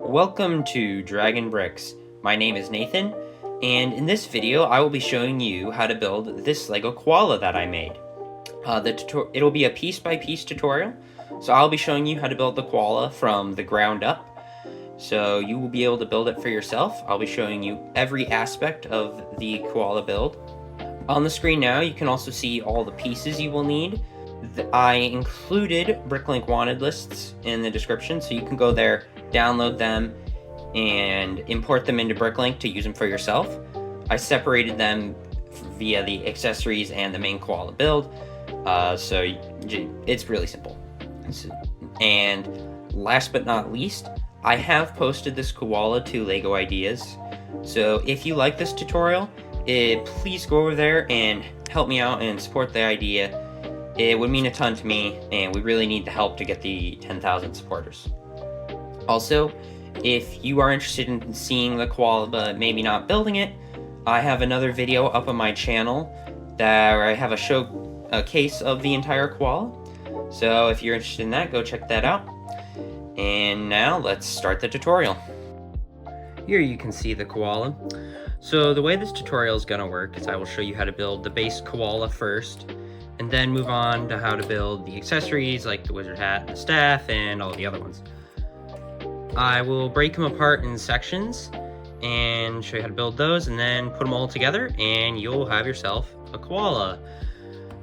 Welcome to Dragon Bricks. My name is Nathan, and in this video I will be showing you how to build this LEGO Koala that I made. It'll be a piece-by-piece tutorial, so I'll be showing you how to build the koala from the ground up. So you will be able to build it for yourself. I'll be showing you every aspect of the koala build. On the screen now, you can also see all the pieces you will need. I included Bricklink wanted lists in the description, so you can go there, download them, and import them into Bricklink to use them for yourself. I separated them via the accessories and the main koala build, so it's really simple. And last but not least, I have posted this koala to LEGO Ideas, so if you like this tutorial, please go over there and help me out and support the idea. It would mean a ton to me, and we really need the help to get the 10,000 supporters. Also, if you are interested in seeing the koala but maybe not building it, I have another video up on my channel where I have a case of the entire koala. So if you're interested in that, go check that out. And now let's start the tutorial. Here you can see the koala. So the way this tutorial is going to work is I will show you how to build the base koala first, and then move on to how to build the accessories like the wizard hat, the staff, and all the other ones. I will break them apart in sections and show you how to build those, and then put them all together and you'll have yourself a koala.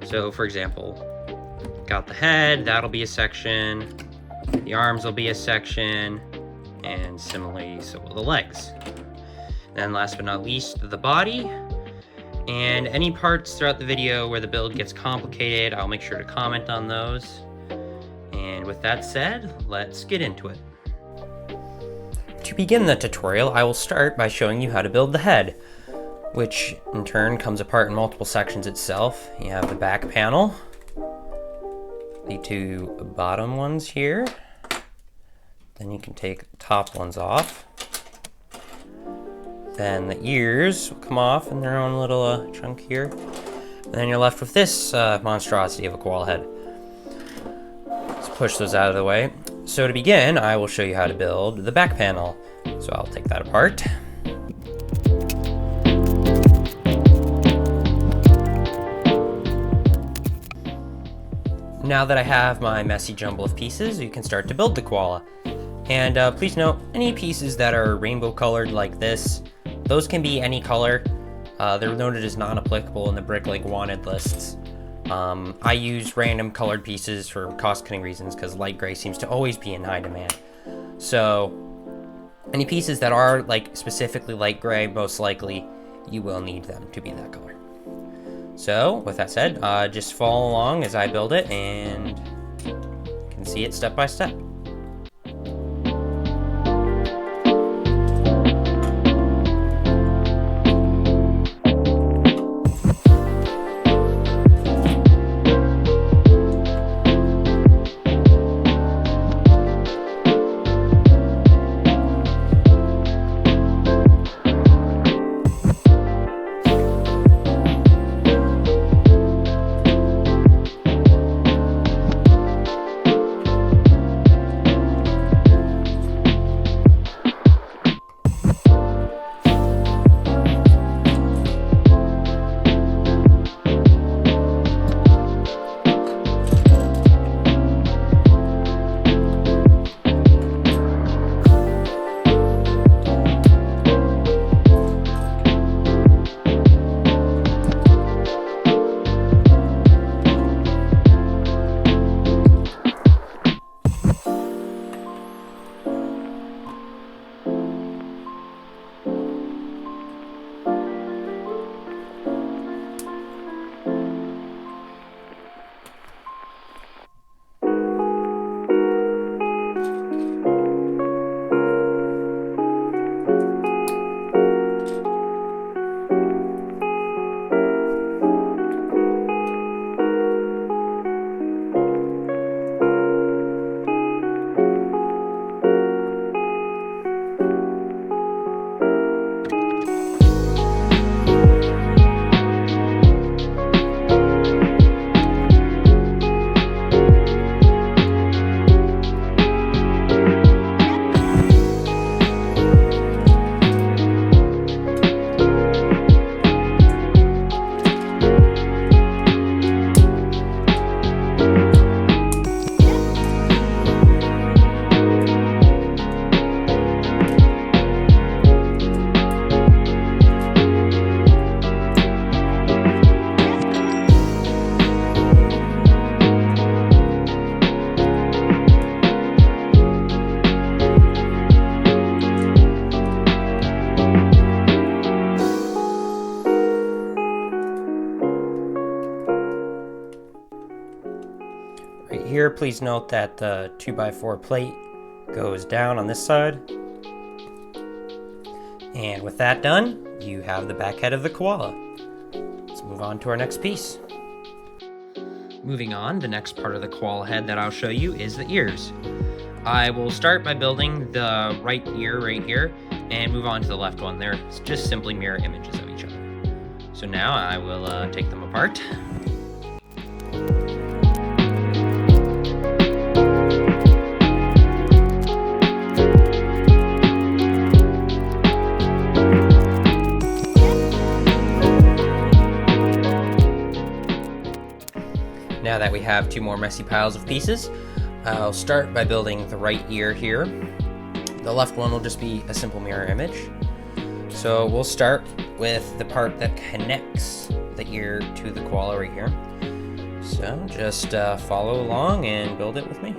So for example, got the head, that'll be a section, the arms will be a section, and similarly so will the legs. Then last but not least, the body. And any parts throughout the video where the build gets complicated, I'll make sure to comment on those. And with that said, let's get into it. To begin the tutorial, I will start by showing you how to build the head, which in turn comes apart in multiple sections itself. You have the back panel, the two bottom ones here, then you can take the top ones off. Then the ears will come off in their own little chunk here. And then you're left with this monstrosity of a koala head. Let's push those out of the way. So to begin, I will show you how to build the back panel. So I'll take that apart. Now that I have my messy jumble of pieces, you can start to build the koala. And please note, any pieces that are rainbow colored like this, those can be any color. They're noted as non-applicable in the Bricklink wanted lists. I use random colored pieces for cost-cutting reasons because light gray seems to always be in high demand. So any pieces that are like specifically light gray, most likely you will need them to be that color. So with that said, just follow along as I build it and you can see it step by step. here, please note that the 2x4 plate goes down on this side. And with that done, you have the back head of the koala. Let's move on to our next piece. Moving on, the next part of the koala head that I'll show you is the ears. I will start by building the right ear right here and move on to the left one. They're just simply mirror images of each other. So now I will take them apart. Now that we have two more messy piles of pieces, I'll start by building the right ear here. The left one will just be a simple mirror image. So we'll start with the part that connects the ear to the koala right here. So just follow along and build it with me.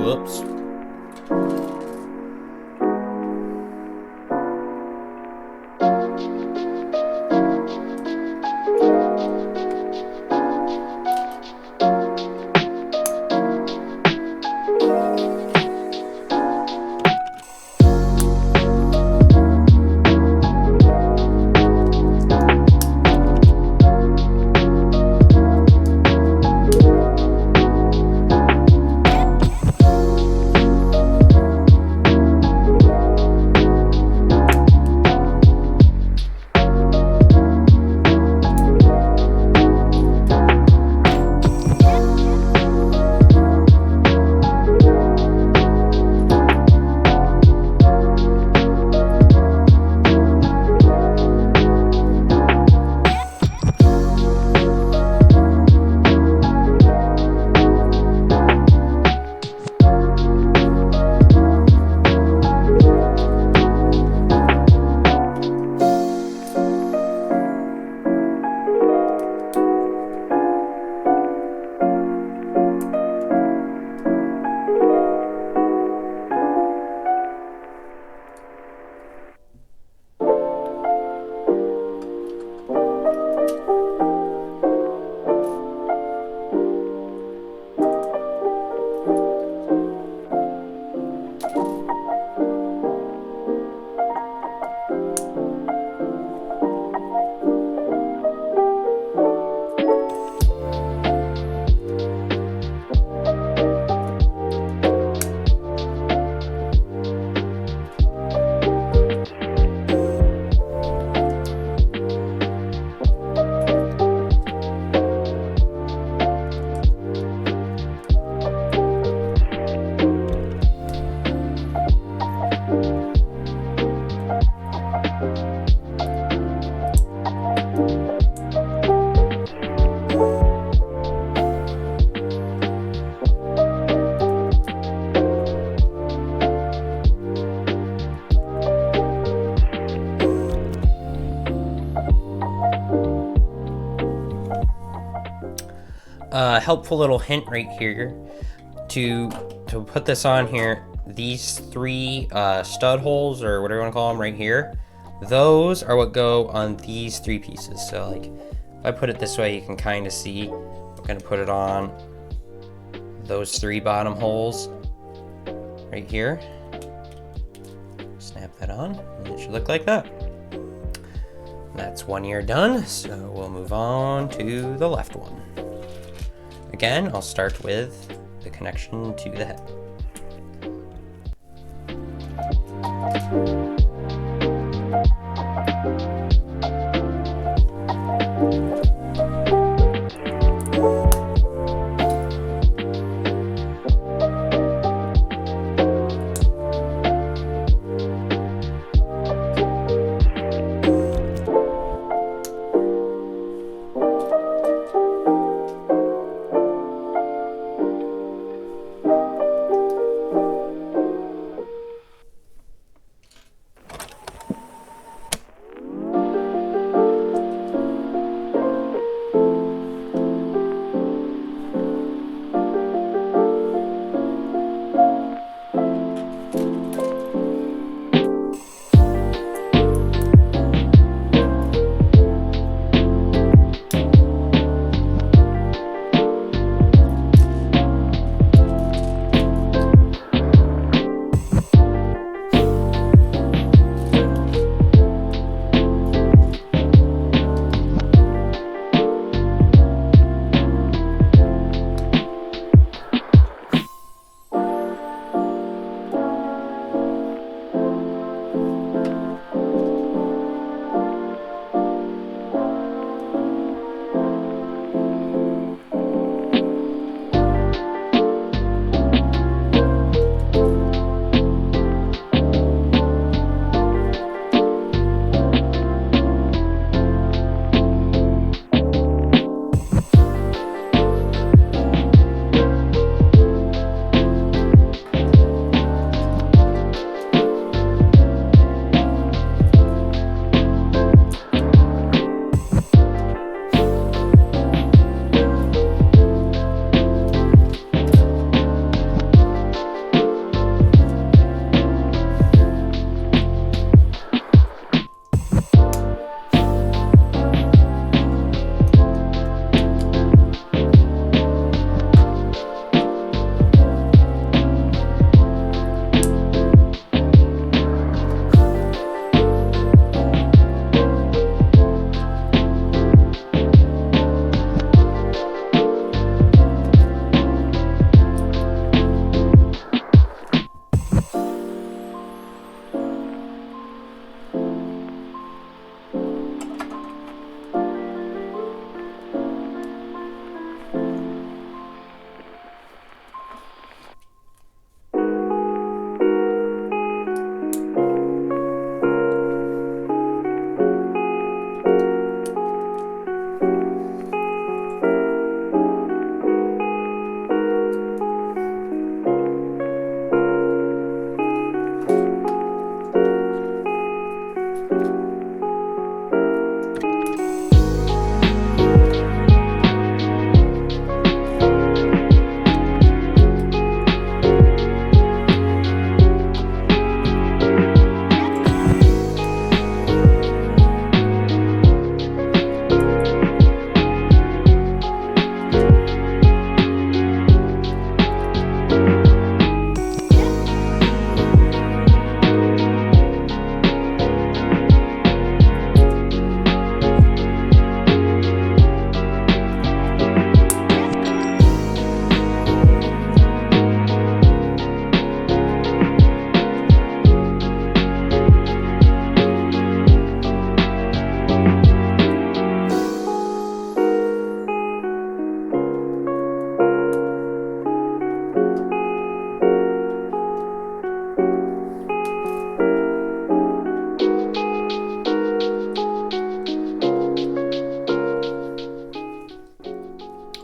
Whoops. A helpful little hint right here. to put this on here, these three stud holes, or whatever you want to call them, right here, those are what go on these three pieces. So like, if I put it this way, you can kind of see. I'm gonna put it on those three bottom holes right here. Snap that on, and it should look like that. That's one ear done, so we'll move on to the left one. Again, I'll start with the connection to the head.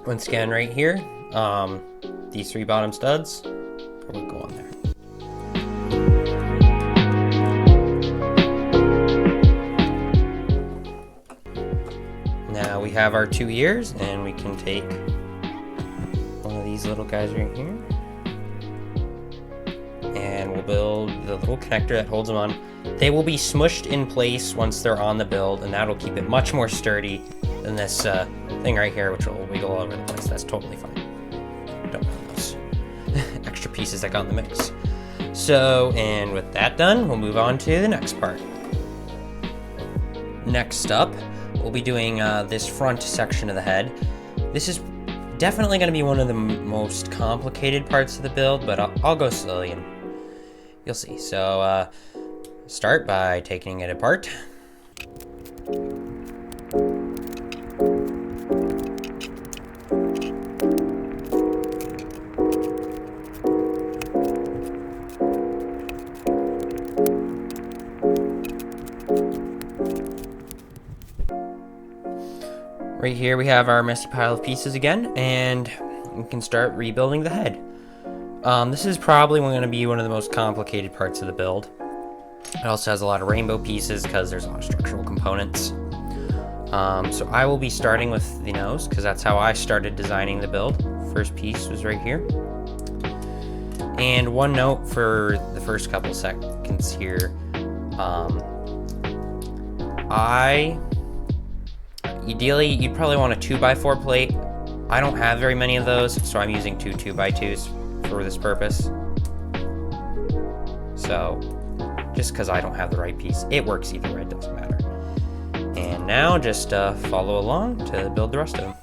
Once again, right here, these three bottom studs will go on there. Now we have our two ears, and we can take one of these little guys right here, build the little connector that holds them on. They will be smushed in place once they're on the build, and that'll keep it much more sturdy than this thing right here, which will wiggle all over the place. That's totally fine. Don't mind those extra pieces that got in the mix. So, and with that done, we'll move on to the next part. Next up, we'll be doing this front section of the head. This is definitely going to be one of the most complicated parts of the build, but I'll go slowly and you'll see. So, start by taking it apart. Right here we have our messy pile of pieces again, and we can start rebuilding the head. This is probably going to be one of the most complicated parts of the build. It also has a lot of rainbow pieces because there's a lot of structural components. So I will be starting with the nose because that's how I started designing the build. First piece was right here. And one note for the first couple seconds here. Ideally, you'd probably want a 2x4 plate. I don't have very many of those, so I'm using two 2x2s for this purpose. So, just because I don't have the right piece, it works either way, it doesn't matter. And now, just follow along to build the rest of them.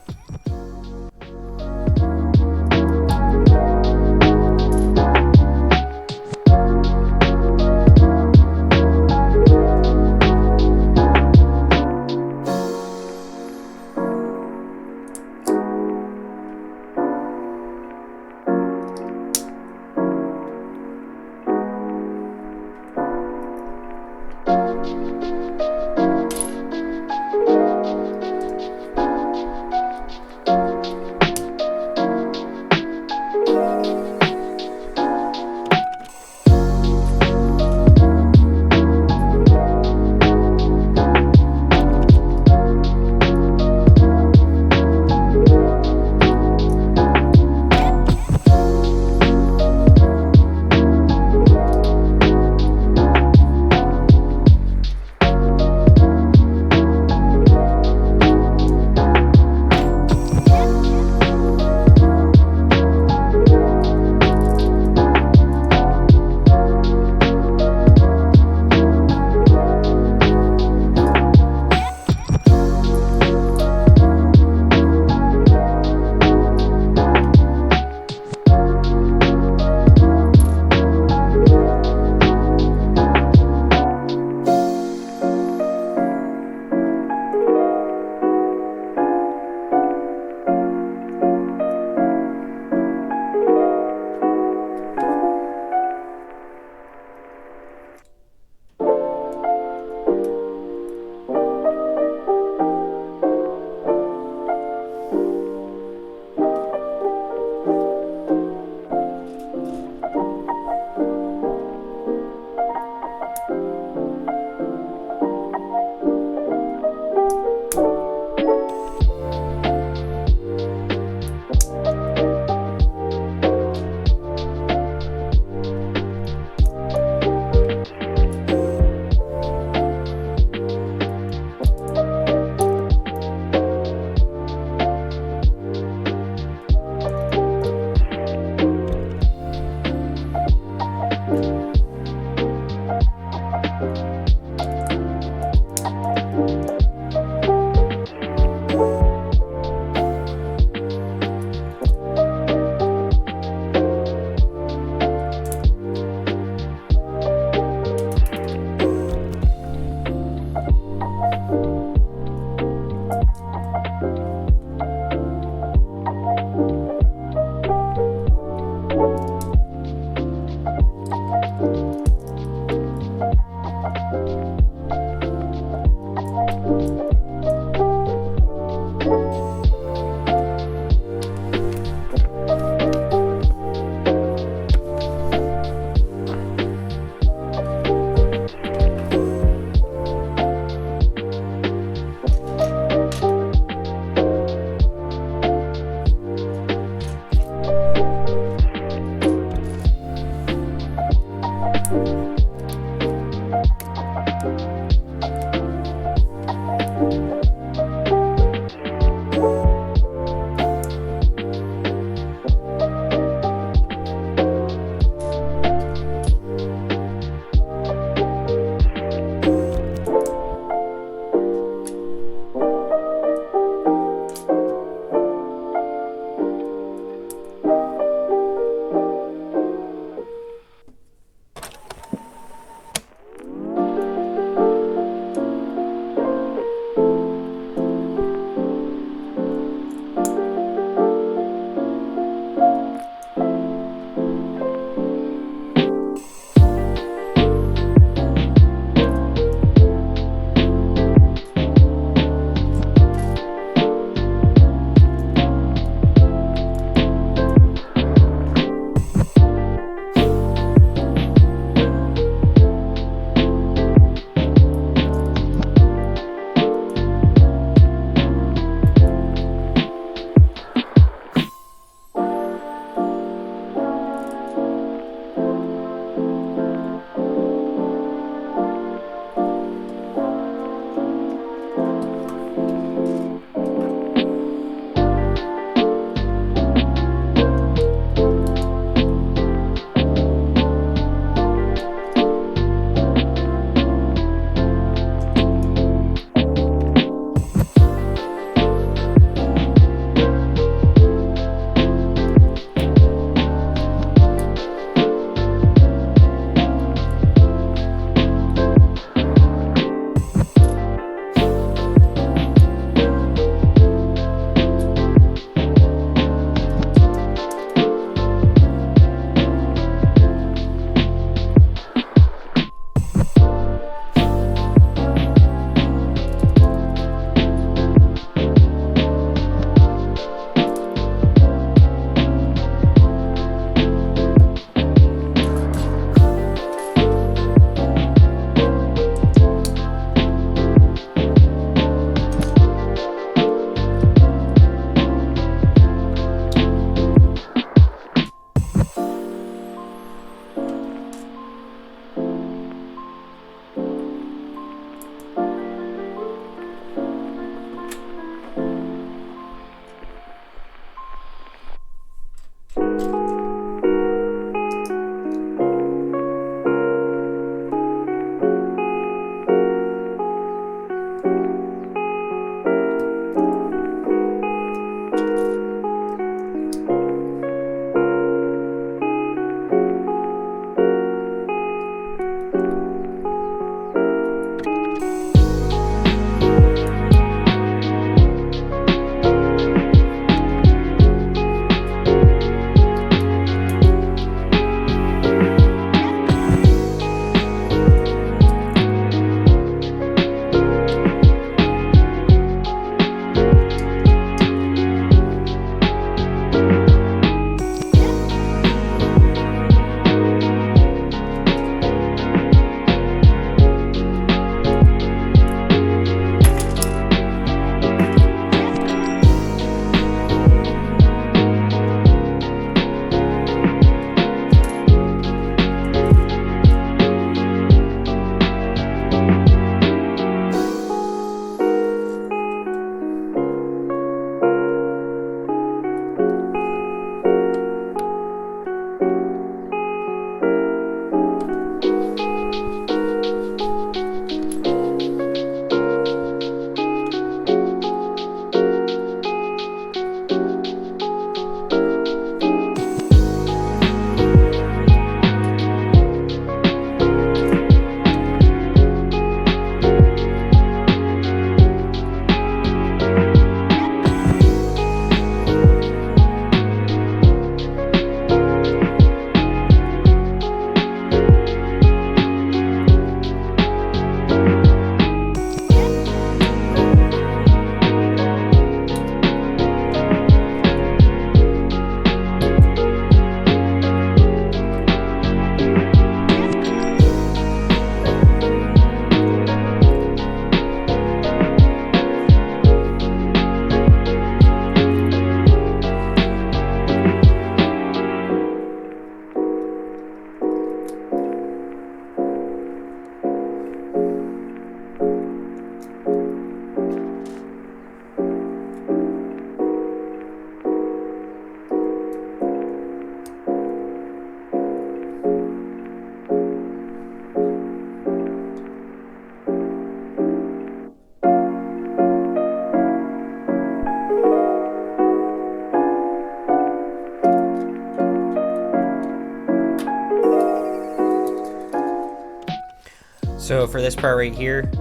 So for this part right here,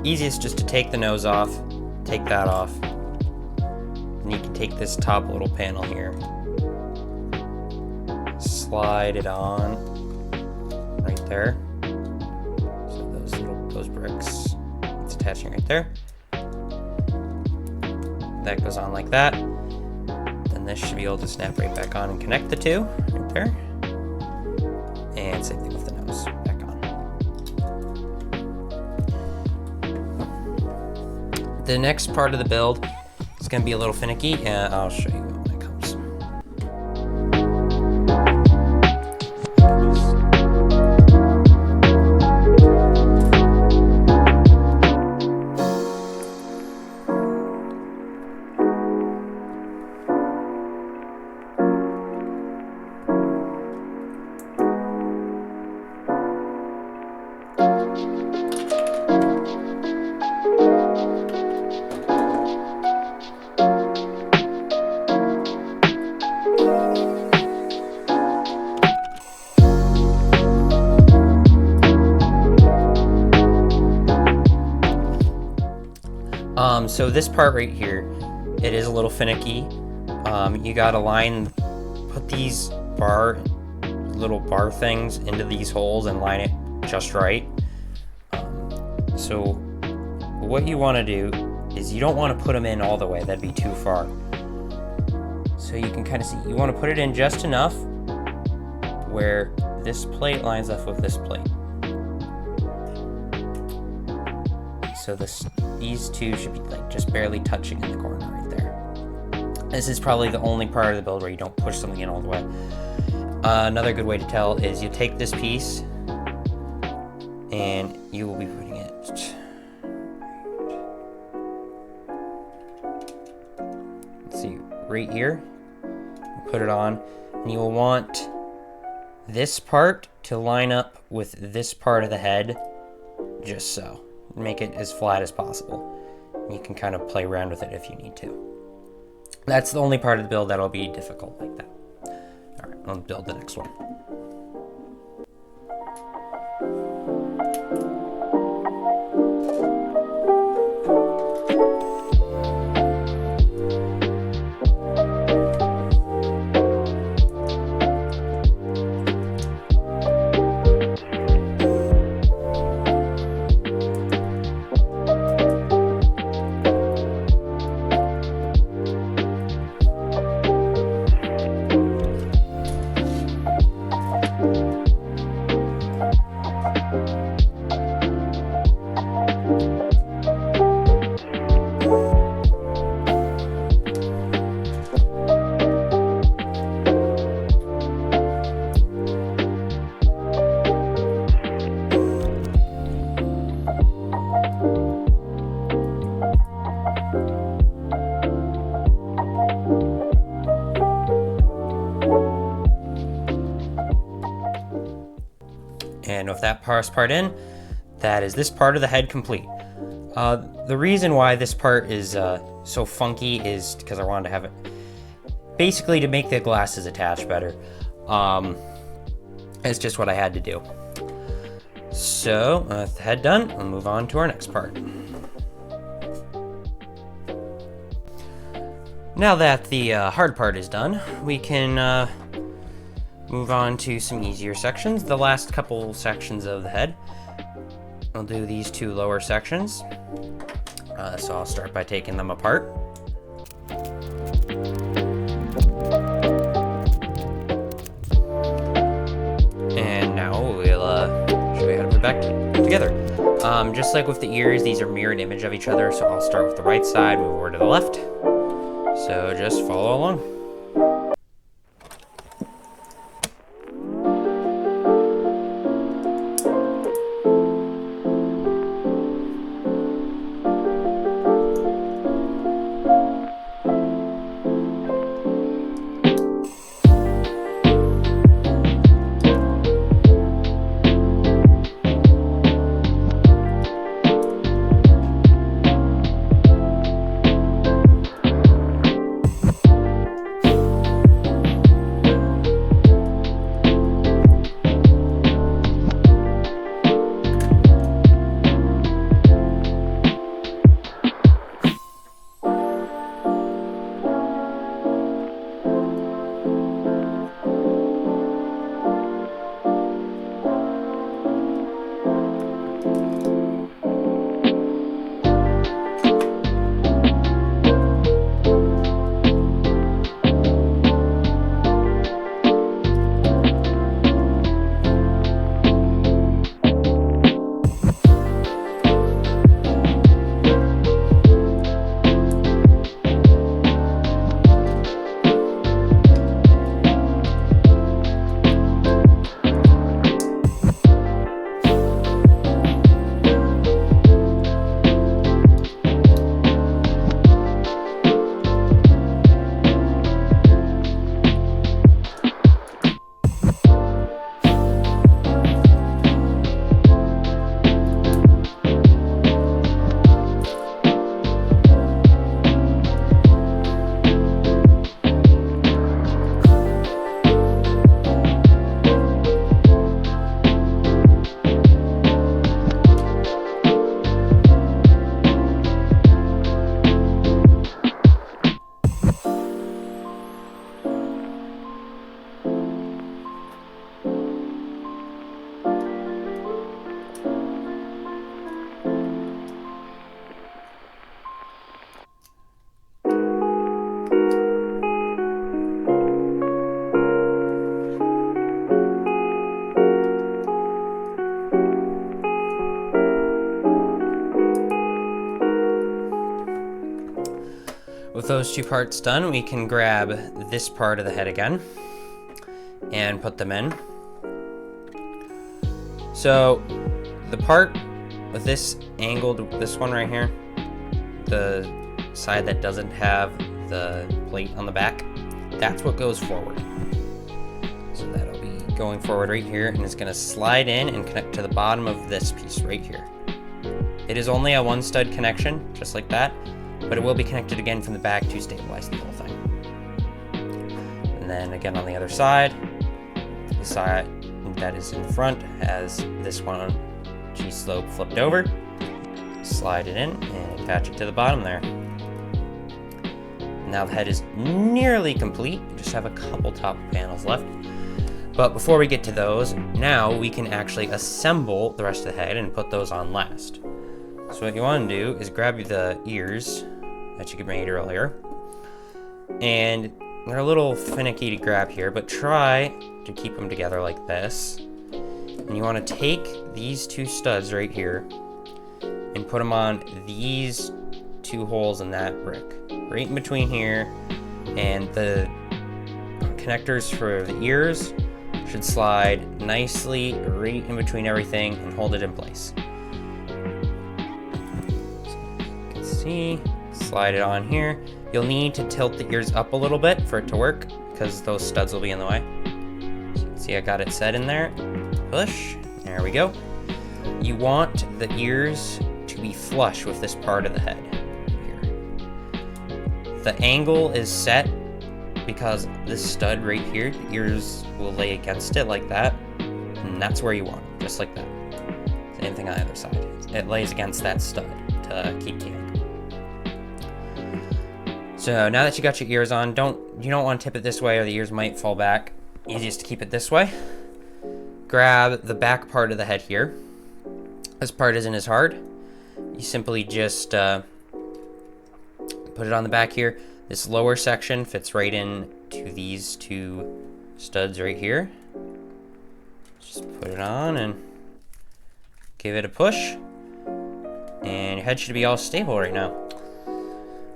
easiest just to take the nose off, take that off, and you can take this top little panel here, slide it on right there. So those bricks, it's attaching right there. That goes on like that. Then this should be able to snap right back on and connect the two right there. And same thing with the nose, back on. The next part of the build is going to be a little finicky, and I'll show you when it comes. So this part right here, it is a little finicky. You gotta put these little bar things into these holes and line it just right. So what you want to do is you don't want to put them in all the way, that'd be too far. So you can kind of see, you want to put it in just enough where this plate lines up with this plate. So these two should be like just barely touching in the corner right there. This is probably the only part of the build where you don't push something in all the way. Another good way to tell is you take this piece and you will be putting it, let's see, right here. Put it on, and you will want this part to line up with this part of the head, just so. Make it as flat as possible. You can kind of play around with it if you need to. That's the only part of the build that'll be difficult like that. All right, I'll build the next one. And with that part in, that is this part of the head complete. The reason why this part is so funky is because I wanted to have it basically to make the glasses attach better. It's just what I had to do. So with the head done, we'll move on to our next part. Now that the hard part is done, we can move on to some easier sections. The last couple sections of the head. I'll do these two lower sections. So I'll start by taking them apart. And now we'll show you how to put it back together. Just like with the ears, these are mirrored image of each other. So I'll start with the right side, move over to the left. So just follow along. those two parts done, we can grab this part of the head again and put them in. So the part with this angled, this one right here, the side that doesn't have the plate on the back, that's what goes forward. So that'll be going forward right here, and it's going to slide in and connect to the bottom of this piece right here. It is only a one stud connection, just like that, but it will be connected again from the back to stabilize the whole thing. And then again on the other side, the side that is in front has this one G-slope flipped over. Slide it in and attach it to the bottom there. Now the head is nearly complete. We just have a couple top panels left. But before we get to those, now we can actually assemble the rest of the head and put those on last. So what you want to do is grab the ears that you made earlier. And they're a little finicky to grab here, but try to keep them together like this. And you want to take these two studs right here and put them on these two holes in that brick. Right in between here, and the connectors for the ears should slide nicely right in between everything and hold it in place. So you can see, slide it on here. You'll need to tilt the ears up a little bit for it to work because those studs will be in the way. So you can see I got it set in there. Push, there we go. You want the ears to be flush with this part of the head. The angle is set because this stud right here, the ears will lay against it like that, and that's where you want it, just like that. Same thing on the other side. It lays against that stud to keep the angle. So now that you got your ears on, you don't want to tip it this way or the ears might fall back. Easiest to keep it this way. Grab the back part of the head here. This part isn't as hard. You simply just put it on the back here. This lower section fits right in to these two studs right here. Just put it on and give it a push. And your head should be all stable right now.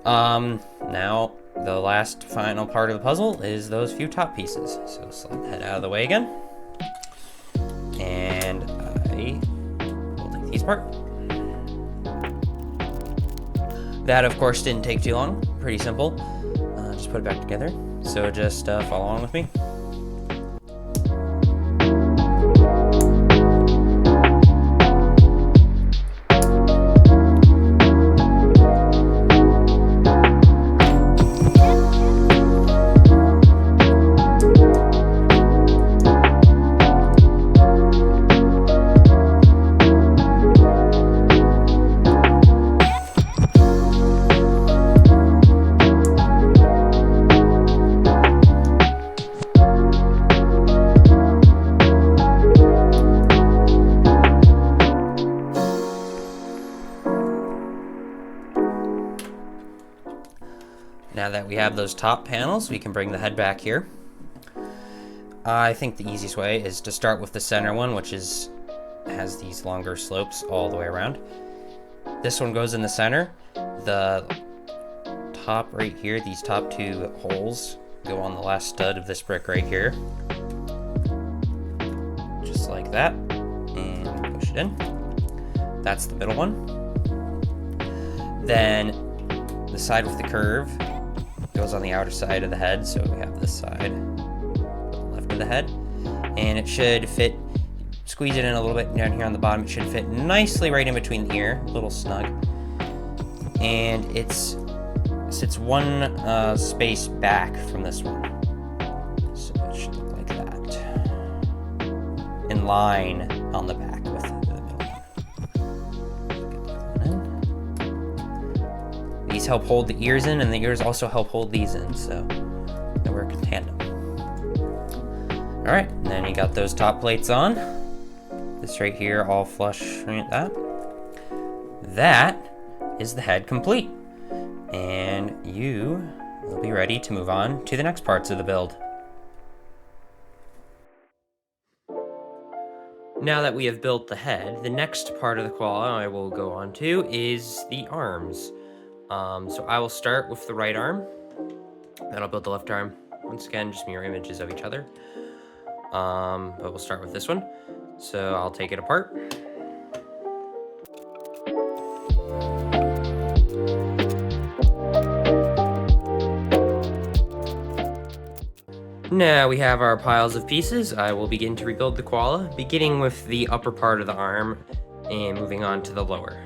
Now the last final part of the puzzle is those few top pieces. So slide the head out of the way again. And I will take these apart. That, of course, didn't take too long. Pretty simple. Just put it back together. So just follow along with me. Now that we have those top panels, we can bring the head back here. I think the easiest way is to start with the center one, which has these longer slopes all the way around. This one goes in the center. The top right here, these top two holes go on the last stud of this brick right here. Just like that. And push it in. That's the middle one. Then the side with the curve goes on the outer side of the head, so we have this side left of the head, and it should fit. Squeeze it in a little bit down here on the bottom. It should fit nicely right in between the ear, a little snug, and it sits one space back from this one, so it should look like that, in line on the back with the middle one. Get that one in. These help hold the ears in, and the ears also help hold these in, so they work in tandem. All right, and then you got those top plates on. This right here, all flush like that. That is the head complete, and you will be ready to move on to the next parts of the build. Now that we have built the head, the next part of the koala I will go on to is the arms. So I will start with the right arm, then I'll build the left arm. Once again, just mirror images of each other. But we'll start with this one. So I'll take it apart. Now we have our piles of pieces. I will begin to rebuild the koala, beginning with the upper part of the arm and moving on to the lower.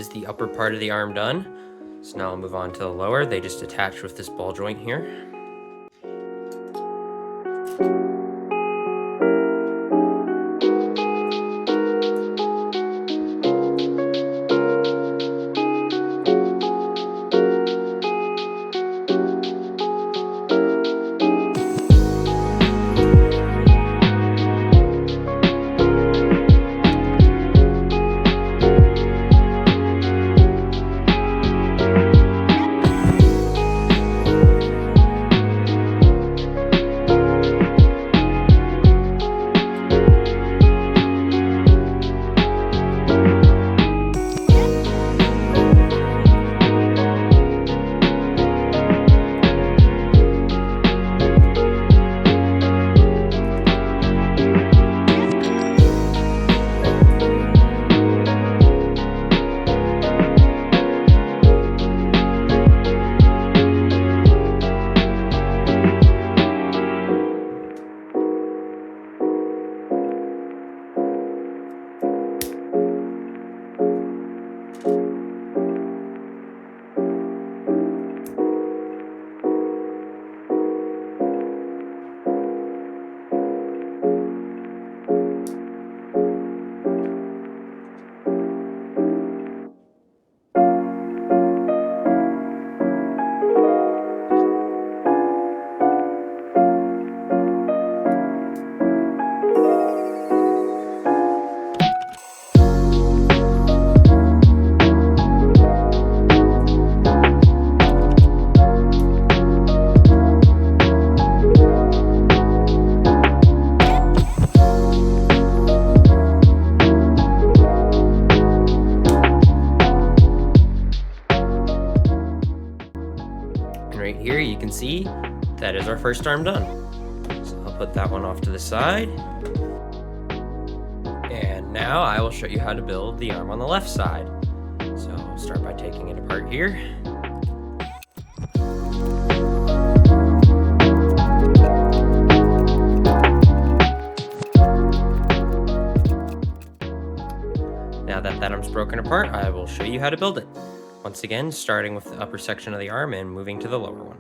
is the upper part of the arm done. So now I'll move on to the lower. They just attach with this ball joint here. Right here you can see that is our first arm done. So I'll put that one off to the side. And now I will show you how to build the arm on the left side. So I'll start by taking it apart here. Now that that arm's broken apart, I will show you how to build it. Once again, starting with the upper section of the arm and moving to the lower one.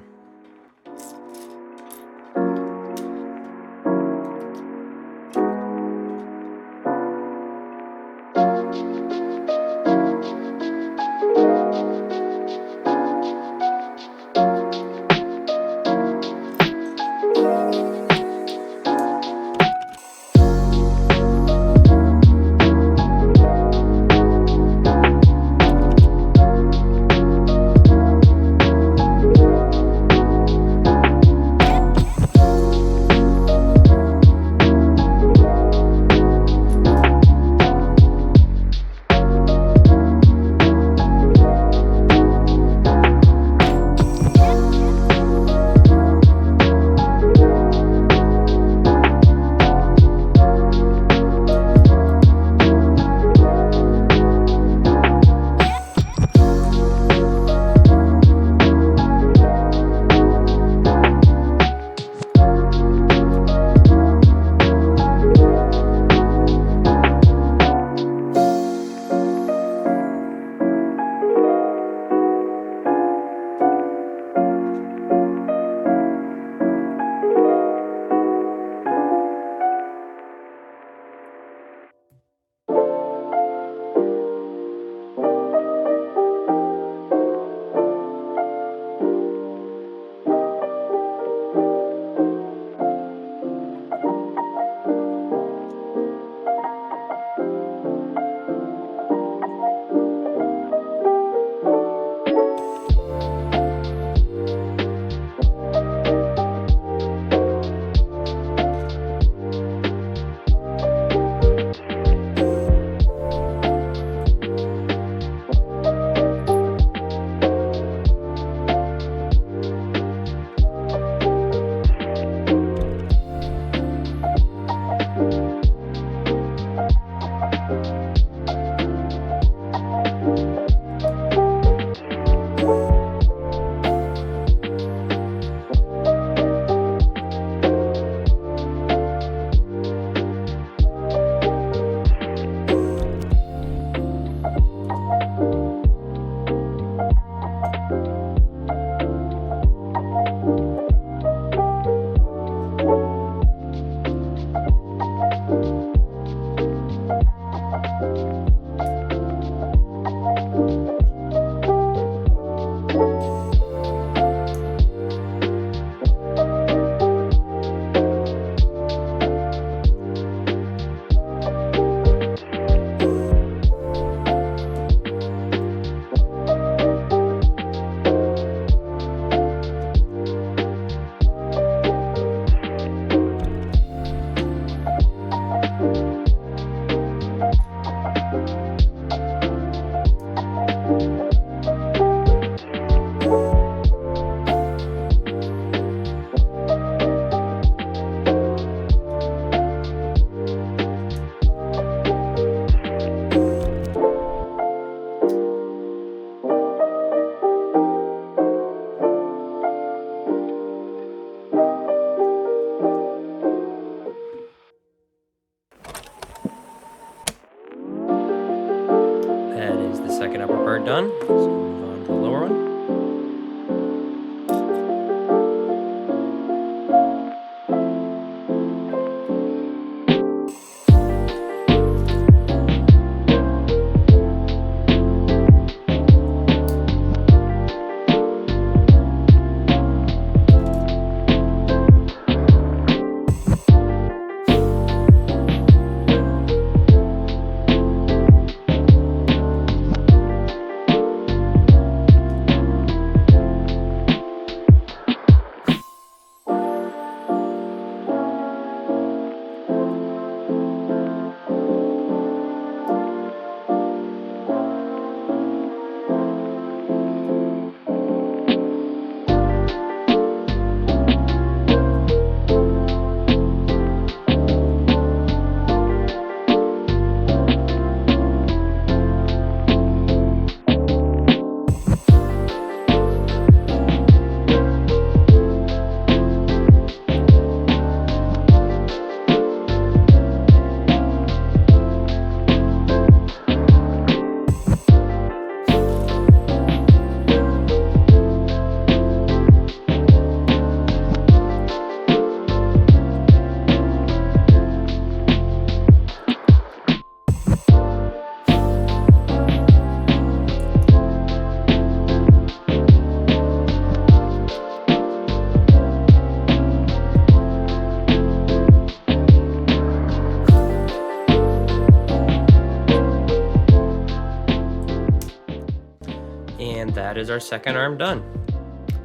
that is our second arm done.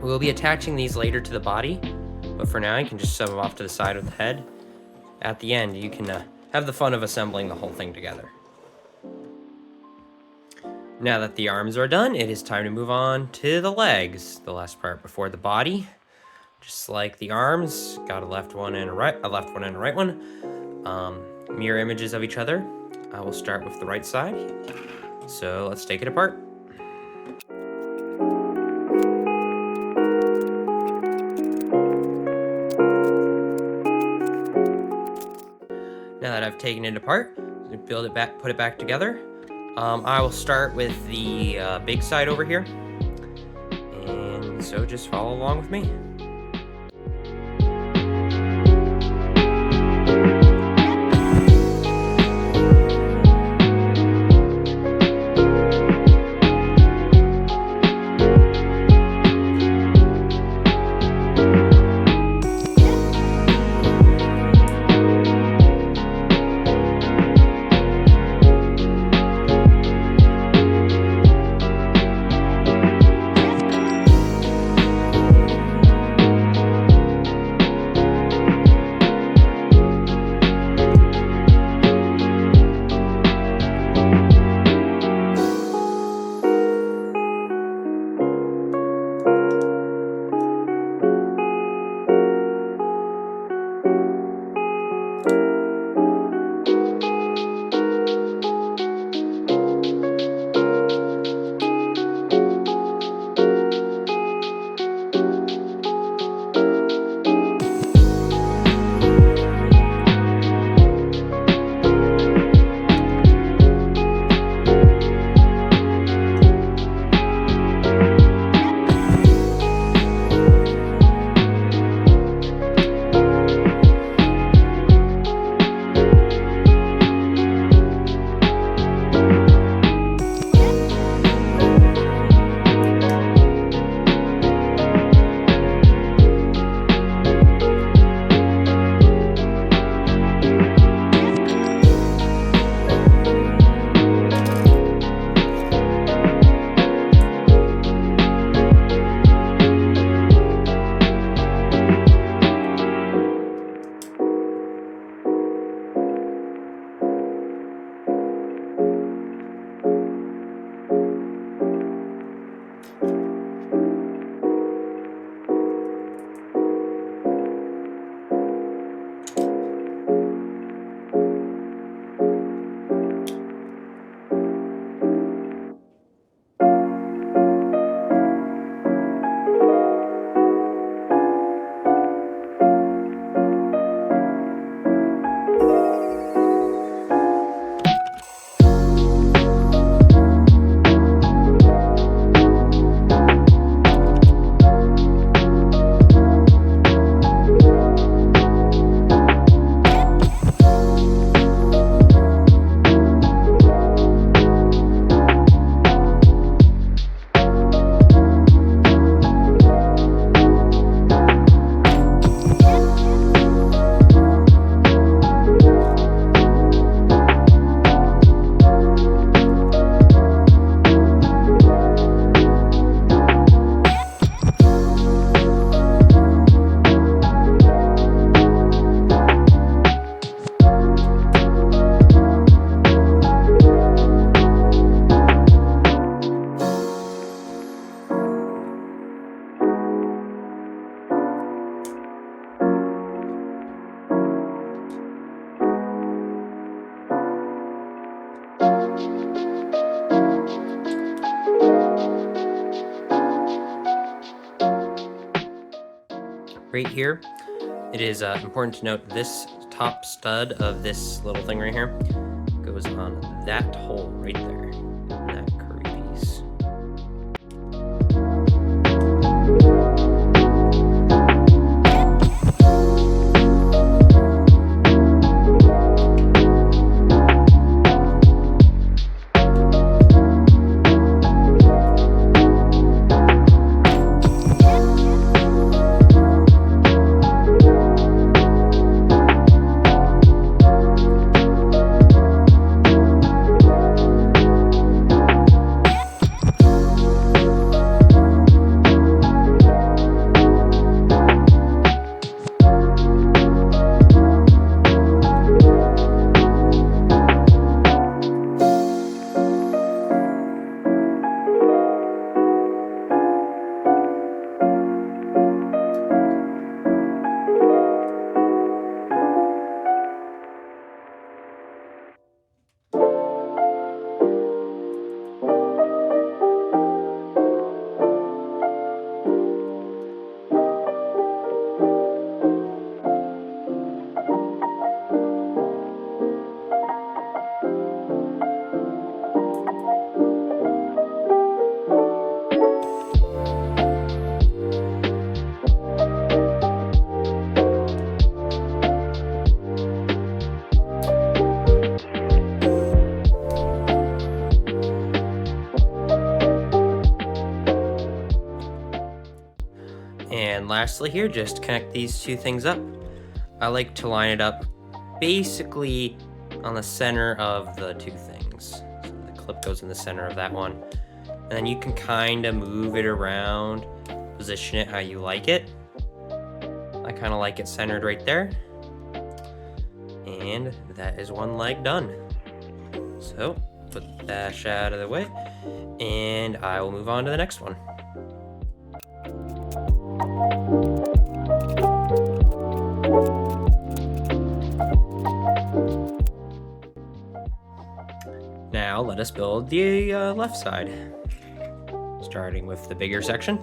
We'll be attaching these later to the body, but for now you can just shove them off to the side of the head. At the end, you can have the fun of assembling the whole thing together. Now that the arms are done, it is time to move on to the legs, the last part before the body. Just like the arms, got a left one and a right one. Mirror images of each other. I will start with the right side. So let's take it apart. Now that I've taken it apart, build it back, put it back together. I will start with the big side over here, and so just follow along with me. right here. It is important to note this top stud of this little thing right here goes on that hole right there, that curvy piece. And lastly here, just connect these two things up. I like to line it up basically on the center of the two things. So the clip goes in the center of that one. And then you can kind of move it around, position it how you like it. I kind of like it centered right there. And that is one leg done. So put the dash out of the way, and I will move on to the next one. Now let us build the left side, starting with the bigger section.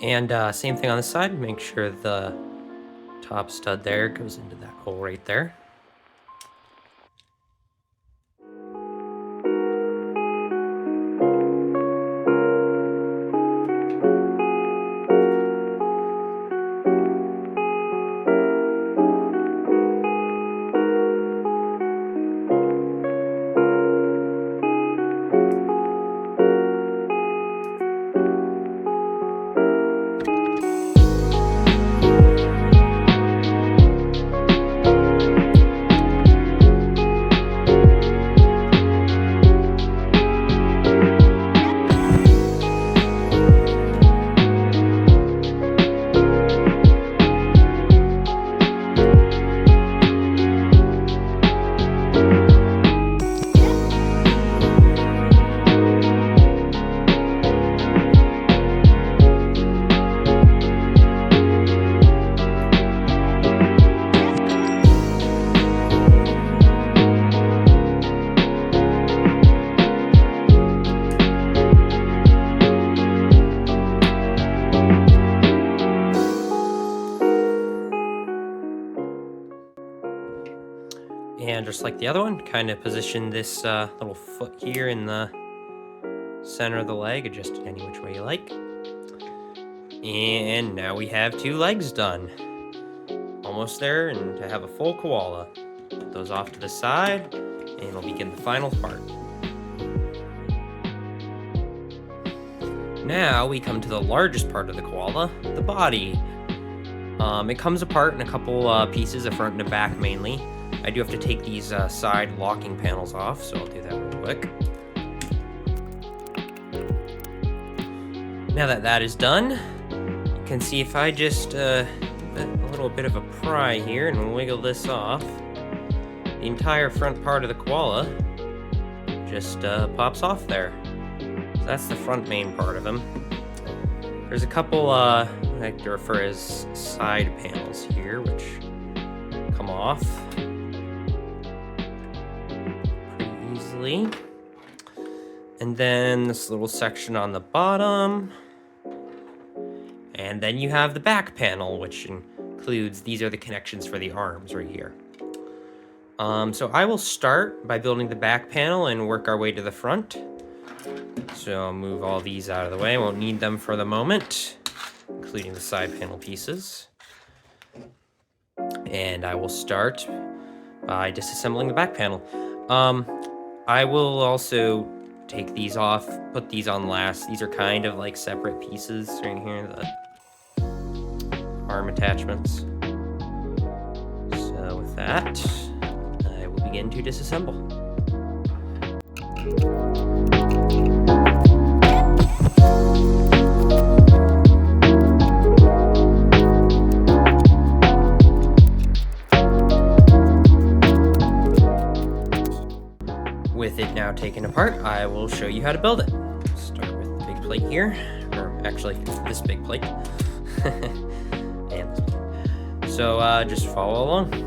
And same thing on this side, make sure the top stud there goes into that hole right there. And just like the other one, kind of position this little foot here in the center of the leg, adjust it any which way you like. And now we have 2 legs done. Almost there, and to have a full koala. Put those off to the side, and we'll begin the final part. Now we come to the largest part of the koala, the body. It comes apart in a couple pieces, a front and a back mainly. I do have to take these side locking panels off, so I'll do that real quick. Now that that is done, you can see if I just a little bit of a pry here and wiggle this off, the entire front part of the koala just pops off there. So that's the front main part of him. There's a couple I like to refer as side panels here, which come off pretty easily. And then this little section on the bottom. And then you have the back panel, which includes, these are the connections for the arms right here. So I will start by building the back panel and work our way to the front. So I'll move all these out of the way. I won't need them for the moment, including the side panel pieces. And I will start by disassembling the back panel. I will also take these off, put these on last. These are kind of like separate pieces right here, the arm attachments. So with that, I will begin to disassemble. With it now taken apart, I will show you how to build it. Start with the big plate here, or actually this big plate. And this one. So just follow along.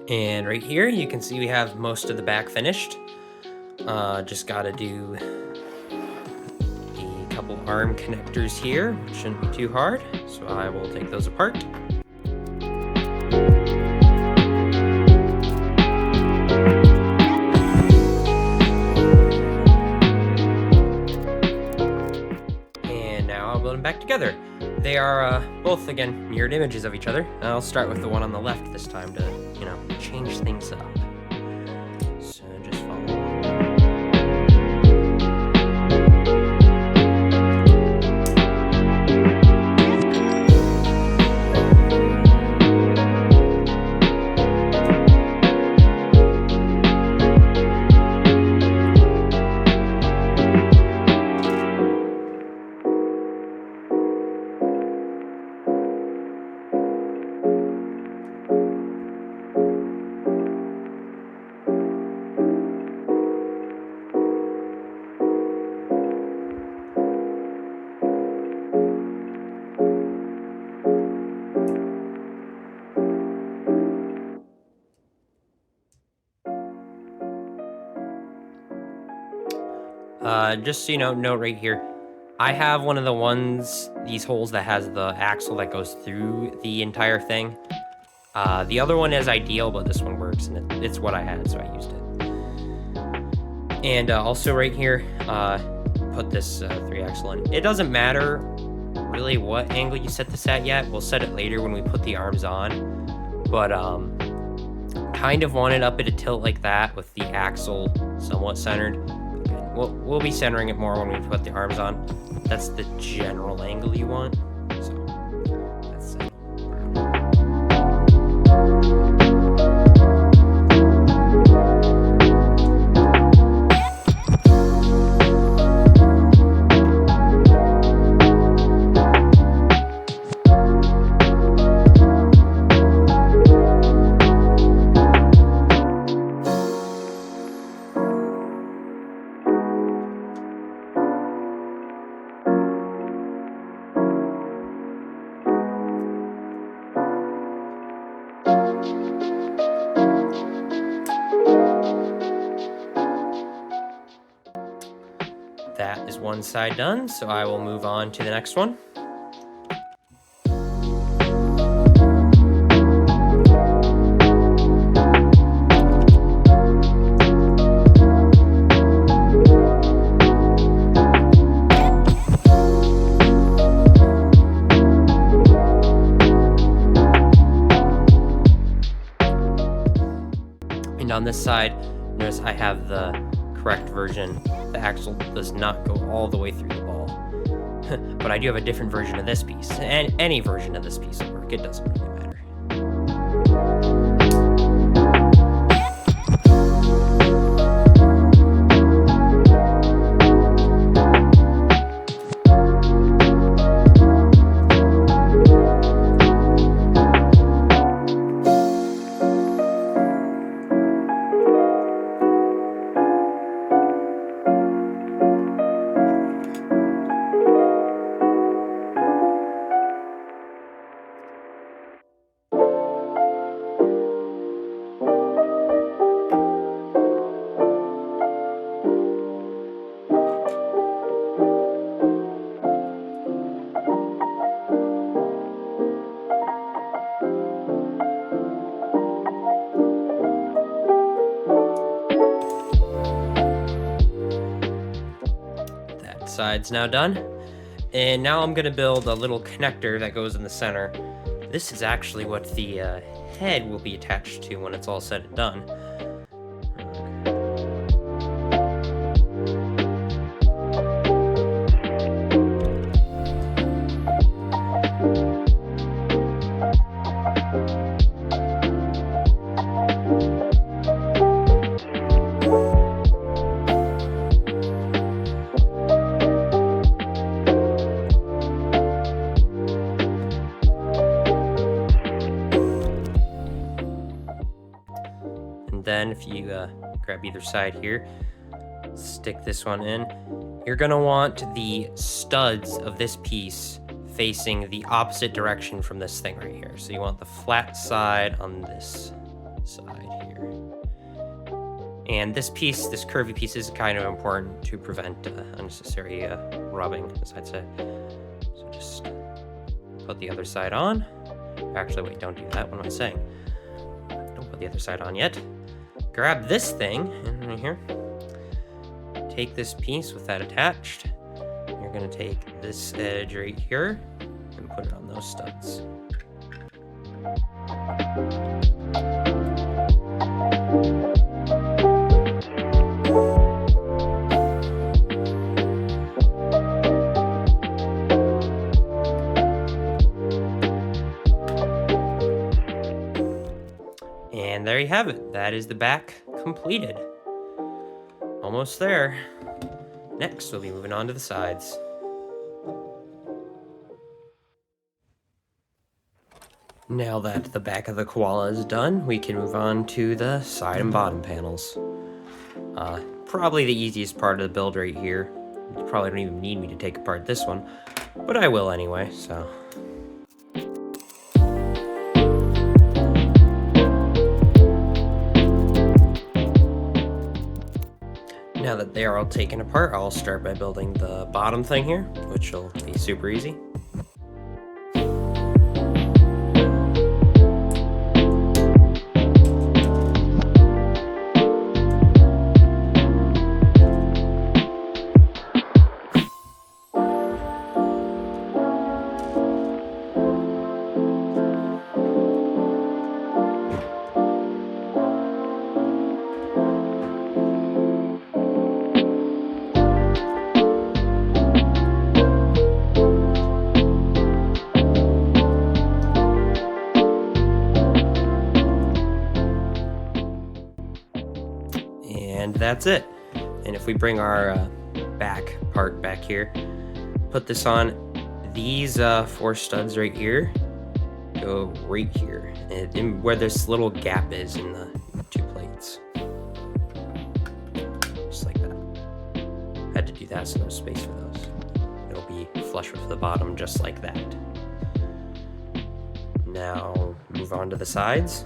And right here, you can see we have most of the back finished. Just gotta do a couple arm connectors here, which shouldn't be too hard. So I will take those apart. And now I'll build them back together. They are both, again, mirrored images of each other. And I'll start with the one on the left this time to, change things up. So just follow along. Just so you know, note right here, I have one of these holes that has the axle that goes through the entire thing. The other one is ideal, but this one works, and it's what I had, so I used it. And also right here, put this 3-axle in. It doesn't matter really what angle you set this at yet. We'll set it later when we put the arms on. But kind of want it up at a tilt like that with the axle somewhat centered. We'll be centering it more when we put the arms on. That's the general angle you want. So that's it. That is one side done, so I will move on to the next one. And on this side, notice I have the correct version. The axle does not go all the way through the ball. But I do have a different version of this piece. And any version of this piece will work. It doesn't really matter. Side's now done, and now I'm gonna build a little connector that goes in the center. This is actually what the head will be attached to when it's all said and done. Then if you grab either side here, stick this one in, you're gonna want the studs of this piece facing the opposite direction from this thing right here. So you want the flat side on this side here. And this piece, this curvy piece, is kind of important to prevent unnecessary rubbing, as I'd say. So just put the other side on. Actually, wait, don't do that. What am I saying? Don't put the other side on yet. Grab this thing in here. Take this piece with that attached. You're going to take this edge right here and put it on those studs. And there you have it. That is the back completed. Almost there. Next, we'll be moving on to the sides. Now that the back of the koala is done, we can move on to the side and bottom panels. Probably the easiest part of the build right here. You probably don't even need me to take apart this one, but I will anyway, so. Now that they are all taken apart, I'll start by building the bottom thing here, which will be super easy. And that's it. And if we bring our back part back here, put this on, these 4 studs right here go right here, and where this little gap is in the 2 plates. Just like that. Had to do that so there's space for those. It'll be flush with the bottom just like that. Now move on to the sides.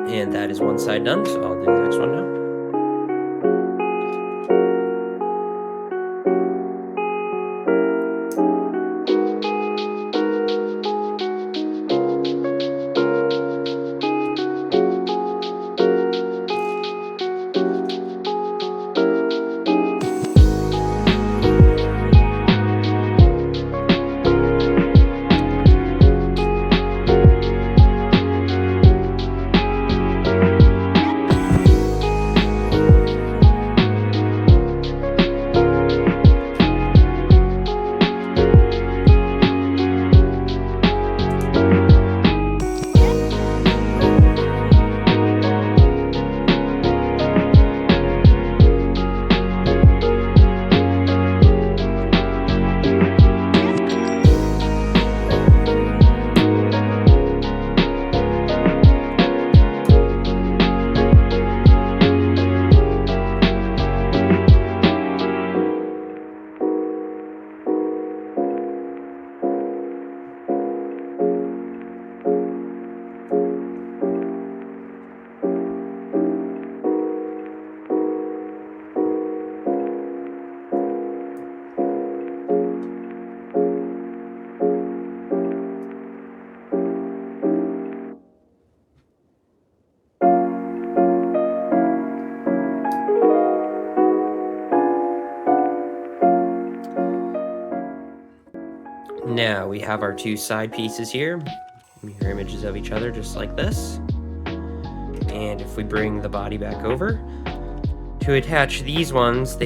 And that is one side done, so I'll do the next one now. we have our two side pieces here. Mirror images of each other just like this. And if we bring the body back over, to attach these ones,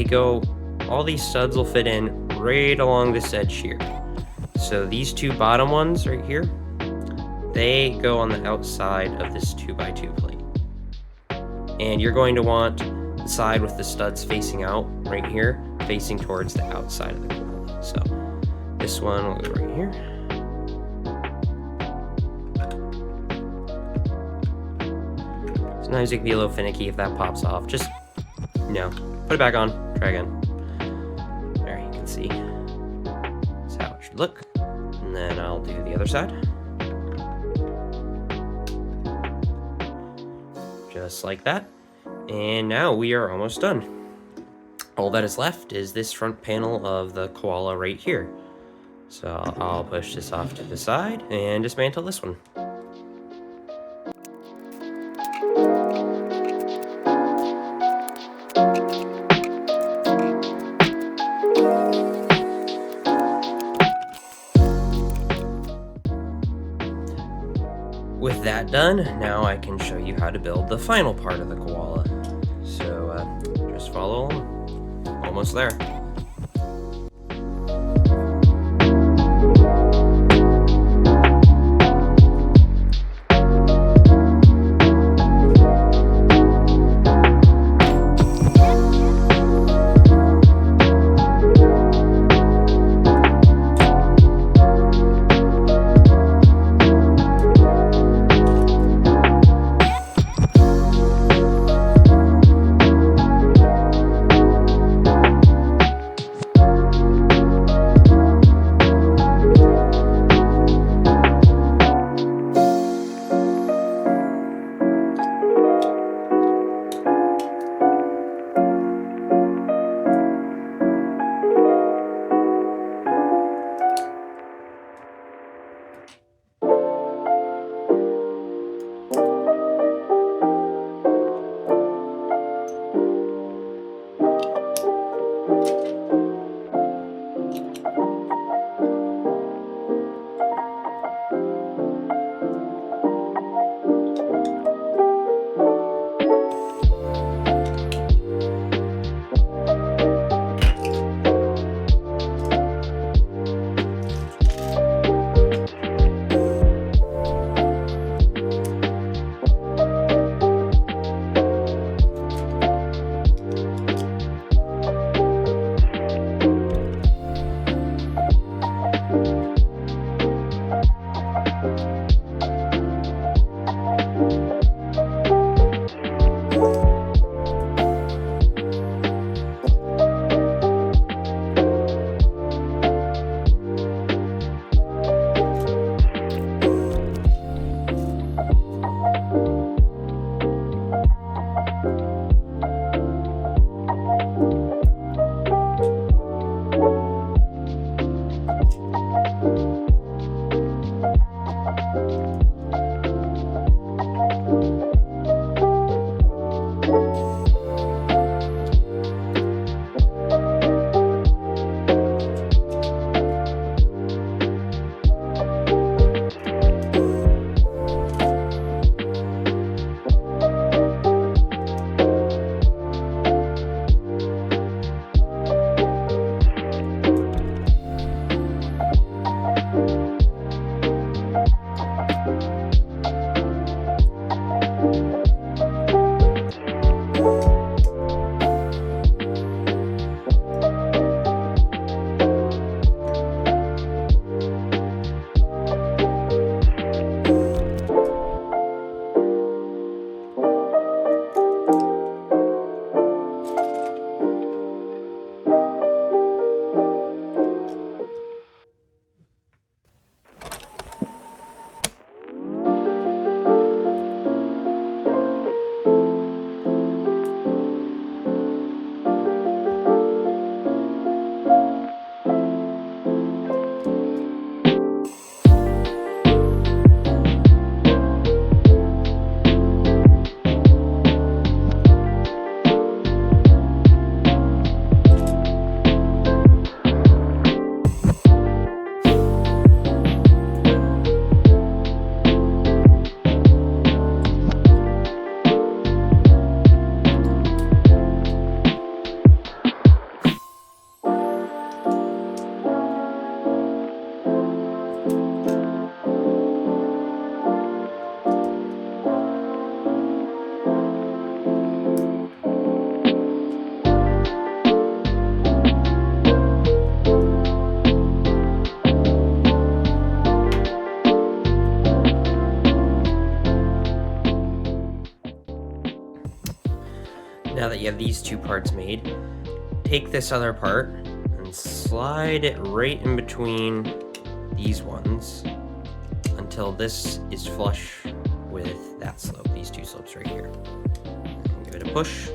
all these studs will fit in right along this edge here. So these two bottom ones right here, they go on the outside of this 2x2 plate. And you're going to want the side with the studs facing out right here, facing towards the outside of the koala. So this one will go right here. Sometimes it can be a little finicky if that pops off. Just, put it back on, try again. There, you can see. That's how it should look. And then I'll do the other side. Just like that. And now we are almost done. All that is left is this front panel of the koala right here. So I'll push this off to the side and dismantle this one. With that done, now I can show you how to build the final part of the koala. So just follow along. Almost there. Now that you have these two parts made, take this other part and slide it right in between these ones until this is flush with that slope, these two slopes right here. And give it a push.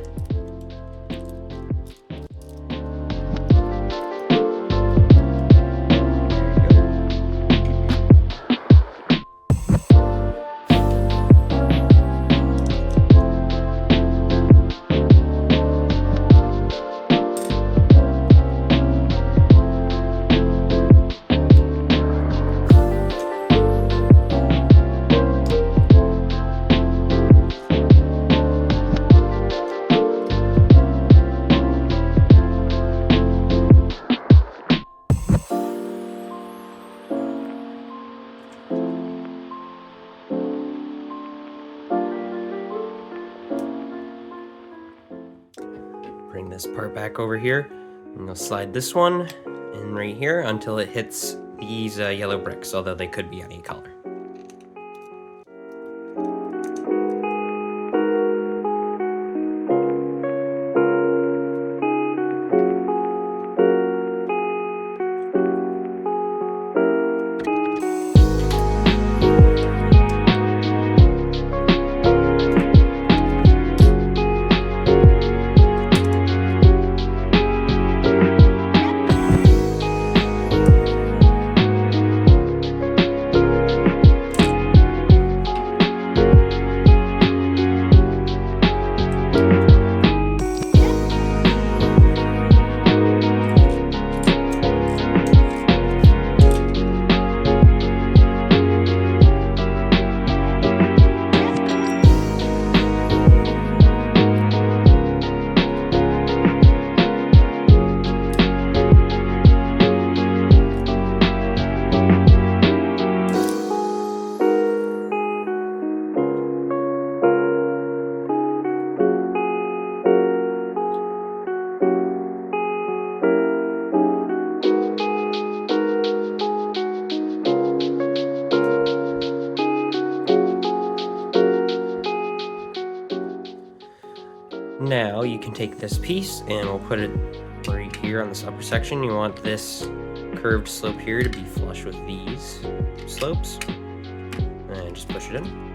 Bring this part back over here, and you'll slide this one in right here until it hits these yellow bricks, although they could be any color. Now you can take this piece and we'll put it right here on this upper section. You want this curved slope here to be flush with these slopes, and just push it in.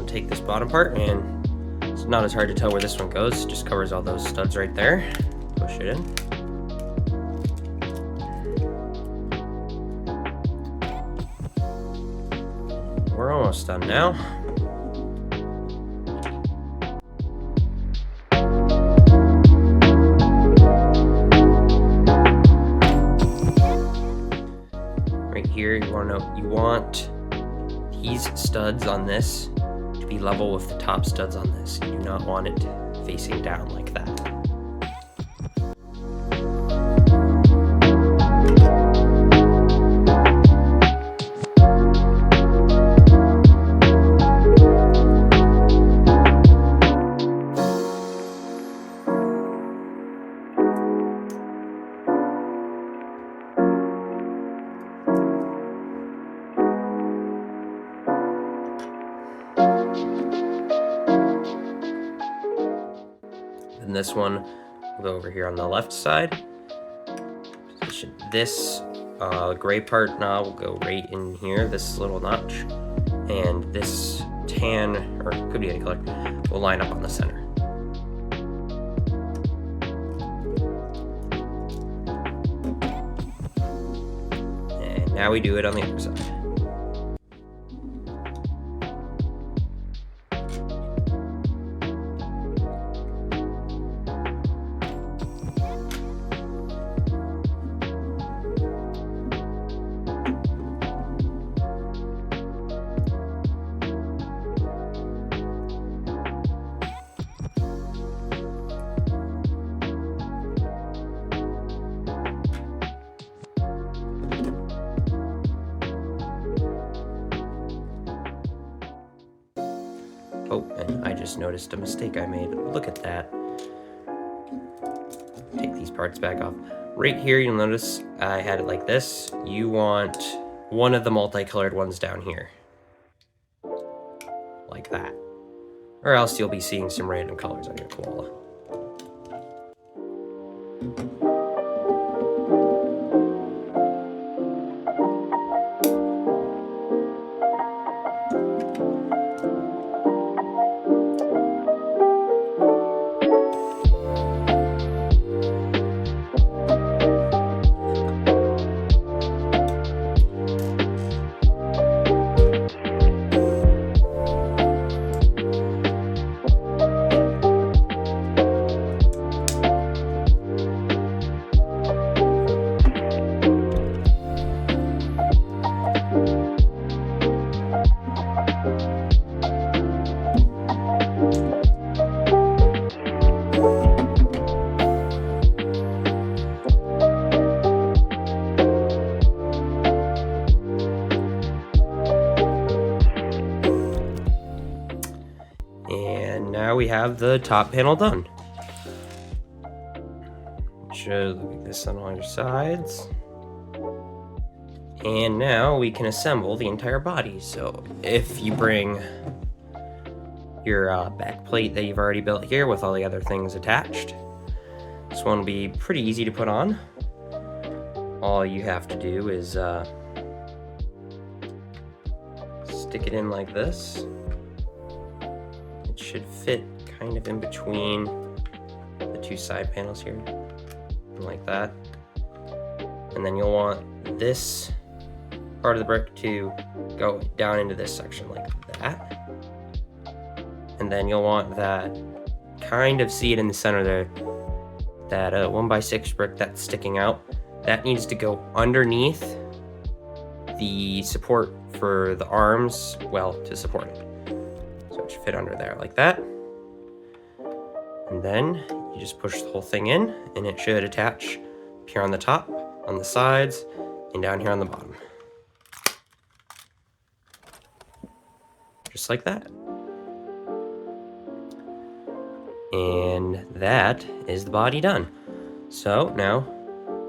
Take this bottom part, and it's not as hard to tell where this one goes. It just covers all those studs right there. Push it in. We're almost done now. Right here, you want these studs on this to be level with the top studs on this. You do not want it facing down like that. And this one will go over here on the left side, this gray part now will go right in here, this little notch, and this tan, or it could be any color, will line up on the center. And now we do it on the other side. Oh, and I just noticed a mistake I made. Look at that. Take these parts back off. Right here, you'll notice I had it like this. You want one of the multicolored ones down here. Like that. Or else you'll be seeing some random colors on your koala. And now we have the top panel done. Should look like this on all your sides. And now we can assemble the entire body. So if you bring your back plate that you've already built here with all the other things attached, this one will be pretty easy to put on. All you have to do is stick it in like this. It should fit kind of in between the two side panels here, like that. And then you'll want this part of the brick to go down into this section like that. And then you'll want that, kind of see it in the center there, that 1x6 brick that's sticking out, that needs to go underneath the support for the arms, well, to support it. So it should fit under there like that. And then you just push the whole thing in, and it should attach up here on the top, on the sides, and down here on the bottom. Just like that. And that is the body done. So now,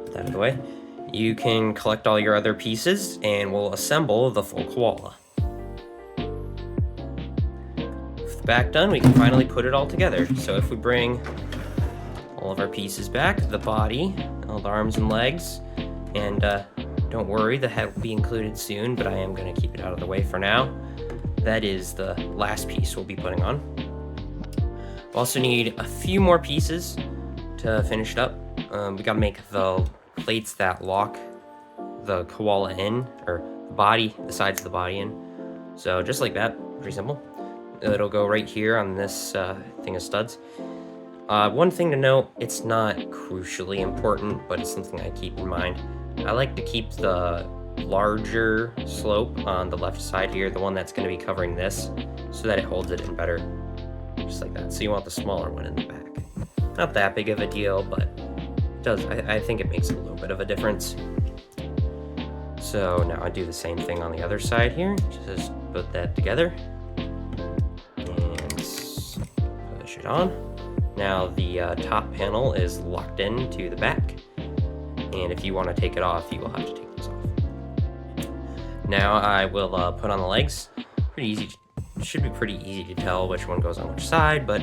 put that out of the way, you can collect all your other pieces and we'll assemble the full koala. With the back done, we can finally put it all together. So if we bring all of our pieces back, the body, all the arms and legs, and don't worry, the head will be included soon, but I am going to keep it out of the way for now. That is the last piece we'll be putting on. We'll also need a few more pieces to finish it up. We gotta make the plates that lock the koala in, or the body, the sides of the body in. So just like that, pretty simple. It'll go right here on this thing of studs. One thing to note, it's not crucially important, but it's something I keep in mind. I like to keep the larger slope on the left side here, the one that's going to be covering this, so that it holds it in better, just like that. So you want the smaller one in the back. Not that big of a deal, but it does. I think it makes a little bit of a difference. So now I do the same thing on the other side here. Just put that together and push it on. Now the top panel is locked in to the back, and if you want to take it off, you will have to take this off. Now I will put on the legs. Pretty easy. Should be pretty easy to tell which one goes on which side, but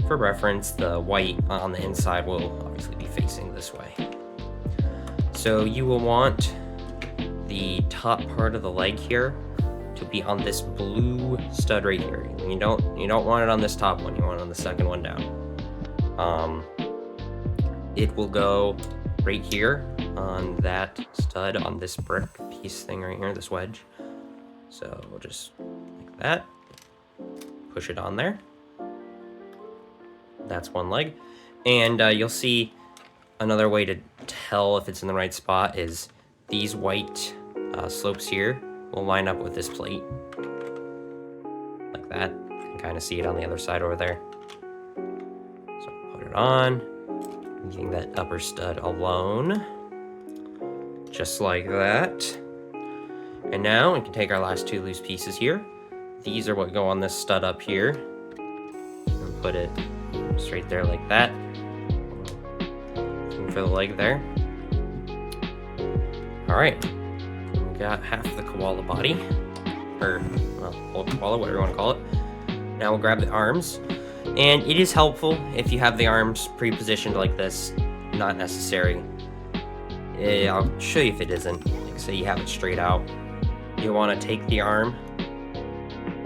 for reference, the white on the inside will obviously be facing this way. So you will want the top part of the leg here to be on this blue stud right here. You don't want it on this top one, you want it on the second one down. It will go right here on that stud on this brick piece thing right here, this wedge. So we'll just like that, push it on there. That's one leg. And you'll see another way to tell if it's in the right spot is these white slopes here will line up with this plate. Like that. You can kind of see it on the other side over there. So put it on, leaving that upper stud alone. Just like that. And now we can take our last two loose pieces here. These are what go on this stud up here. And put it straight there like that. Looking for the leg there. Alright. We got half the koala body. Or, well, whole koala, whatever you want to call it. Now we'll grab the arms. And it is helpful if you have the arms pre-positioned like this. Not necessary. I'll show you if it isn't. Like say you have it straight out. You want to take the arm,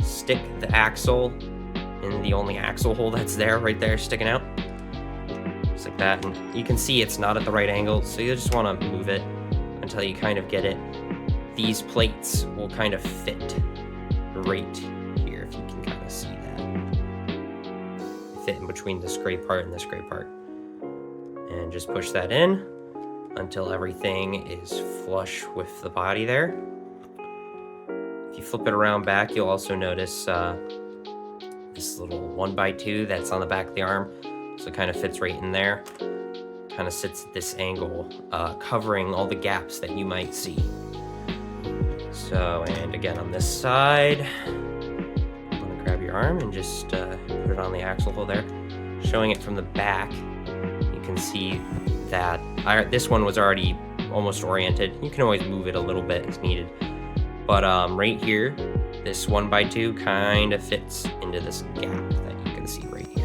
stick the axle in the only axle hole that's there, right there, sticking out. Just like that. And you can see it's not at the right angle, so you just want to move it until you kind of get it. These plates will kind of fit right here, if you can kind of see that. Fit in between this gray part and this gray part. And just push that in until everything is flush with the body there. If you flip it around back, you'll also notice this little 1x2 that's on the back of the arm. So it kind of fits right in there. Kind of sits at this angle, covering all the gaps that you might see. So, and again on this side, I'm gonna grab your arm and just put it on the axle hole there. Showing it from the back, you can see that this one was already almost oriented. You can always move it a little bit as needed. But right here, this 1x2 kind of fits into this gap that you can see right here.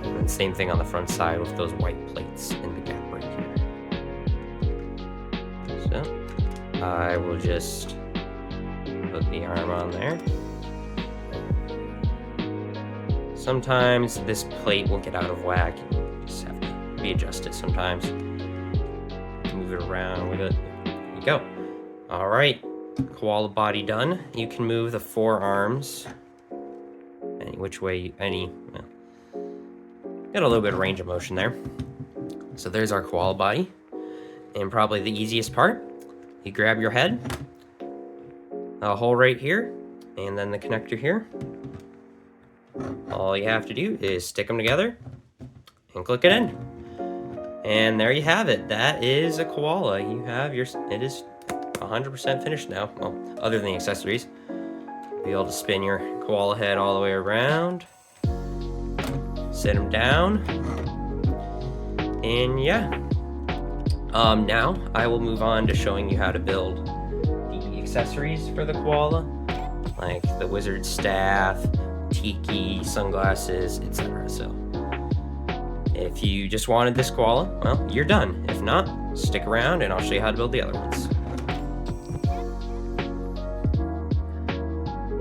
And same thing on the front side with those white plates in the gap right here. So I will just put the arm on there. Sometimes this plate will get out of whack. You just have to readjust it sometimes. Move it around with it. There you go. All right. Koala body done. You can move the forearms any which way, well, got a little bit of range of motion there. So there's our koala body. And probably the easiest part, you grab your head, a hole right here, and then the connector here. All you have to do is stick them together and click it in. And there you have it. That is a koala. You have it is 100% finished now. Well, other than the accessories. Be able to spin your koala head all the way around. Set him down. And yeah. Now I will move on to showing you how to build the accessories for the koala. Like the wizard staff, tiki, sunglasses, etc. So if you just wanted this koala, well, you're done. If not, stick around and I'll show you how to build the other ones.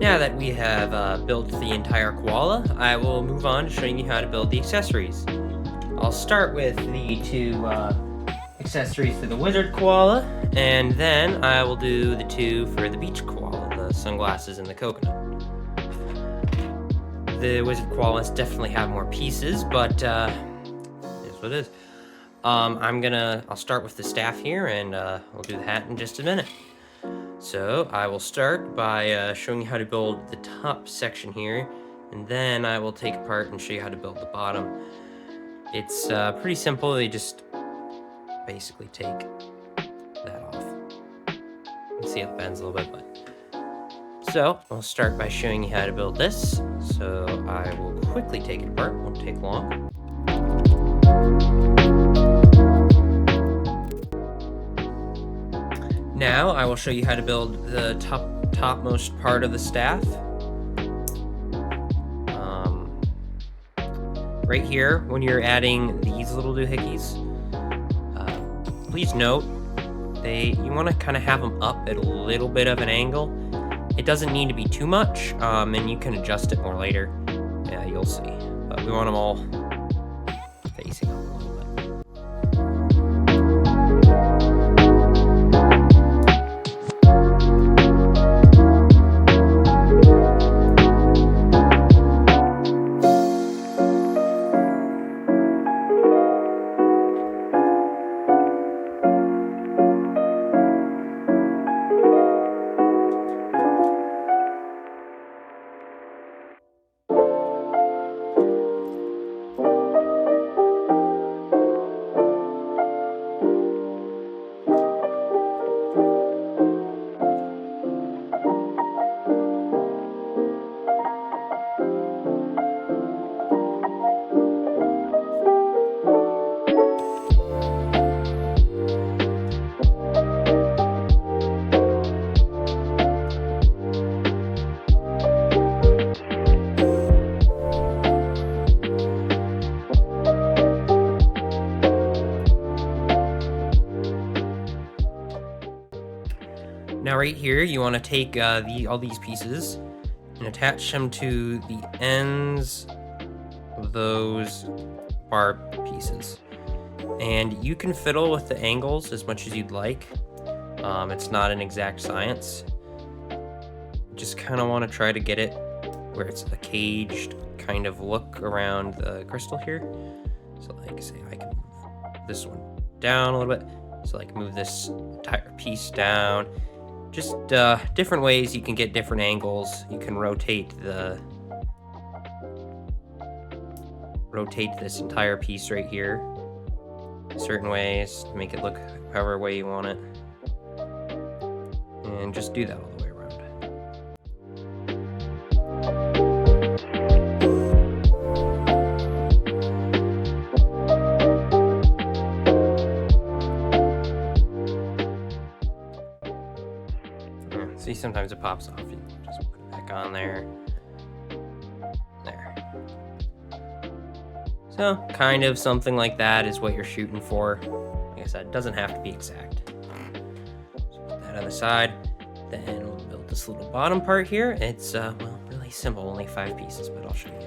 Now that we have built the entire koala, I will move on to showing you how to build the accessories. I'll start with the two accessories for the wizard koala, and then I will do the two for the beach koala, the sunglasses and the coconut. The wizard koalas definitely have more pieces, but it is what it is. I'll start with the staff here, and we'll do the hat in just a minute. So I will start by showing you how to build the top section here, and then I will take apart and show you how to build the bottom. It's pretty simple. You just basically take that off. You can see it bends a little bit, but so I'll start by showing you how to build this. So I will quickly take it apart. Won't take long. Now I will show you how to build the topmost part of the staff. Right here, when you're adding these little doohickeys, please note you want to kind of have them up at a little bit of an angle. It doesn't need to be too much, and you can adjust it more later. Yeah, you'll see. But we want them all facing up a little bit. Now right here, you want to take all these pieces and attach them to the ends of those bar pieces. And you can fiddle with the angles as much as you'd like. It's not an exact science. You just kind of want to try to get it where it's a caged kind of look around the crystal here. So like say I can move this one down a little bit. So like move this entire piece down. Just different ways you can get different angles. You can rotate this entire piece right here certain ways to make it look however way you want it. And just do that all the way around. See, sometimes it pops off. You just put it back on there. There. So, kind of something like that is what you're shooting for. Like I said, it doesn't have to be exact. So put that on the side. Then we'll build this little bottom part here. It's, well, really simple. Only 5 pieces, but I'll show you.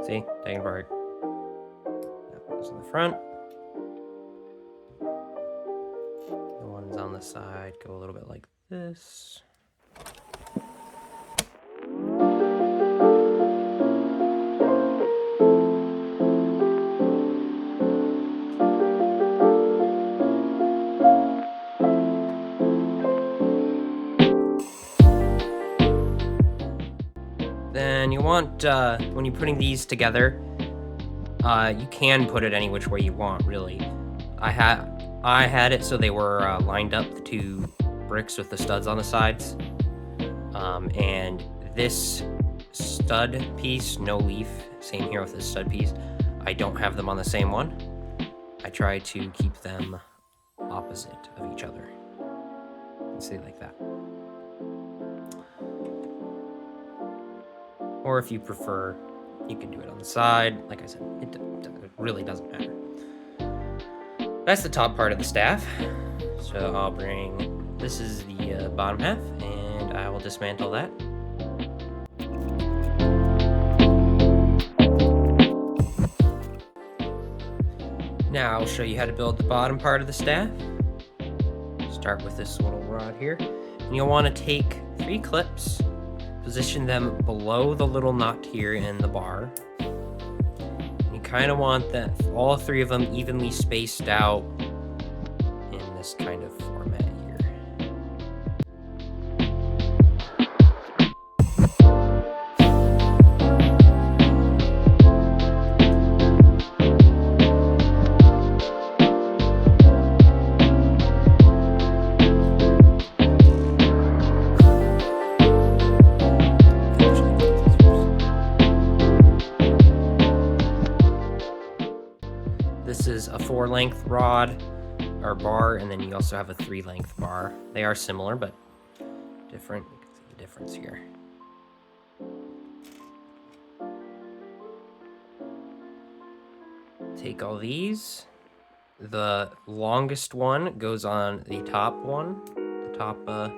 See? Taking apart. That goes in the front. On the side go a little bit like this. Then you want when you're putting these together, you can put it any which way you want, really. I had it so they were lined up, the 2 bricks with the studs on the sides. And this stud piece, no leaf, same here with this stud piece. I don't have them on the same one. I try to keep them opposite of each other. See, like that. Or if you prefer, you can do it on the side. Like I said, it really doesn't matter. That's the top part of the staff. So I'll bring, this is the bottom half, and I will dismantle that. Now I'll show you how to build the bottom part of the staff. Start with this little rod here. And you'll want to take 3 clips, position them below the little knot here in the bar. Kind of want that all 3 of them evenly spaced out in this kind of format here. This is a 4-length rod or bar, and then you also have a 3-length bar. They are similar, but different. You can see the difference here. Take all these, the longest one goes on the top one, the top bar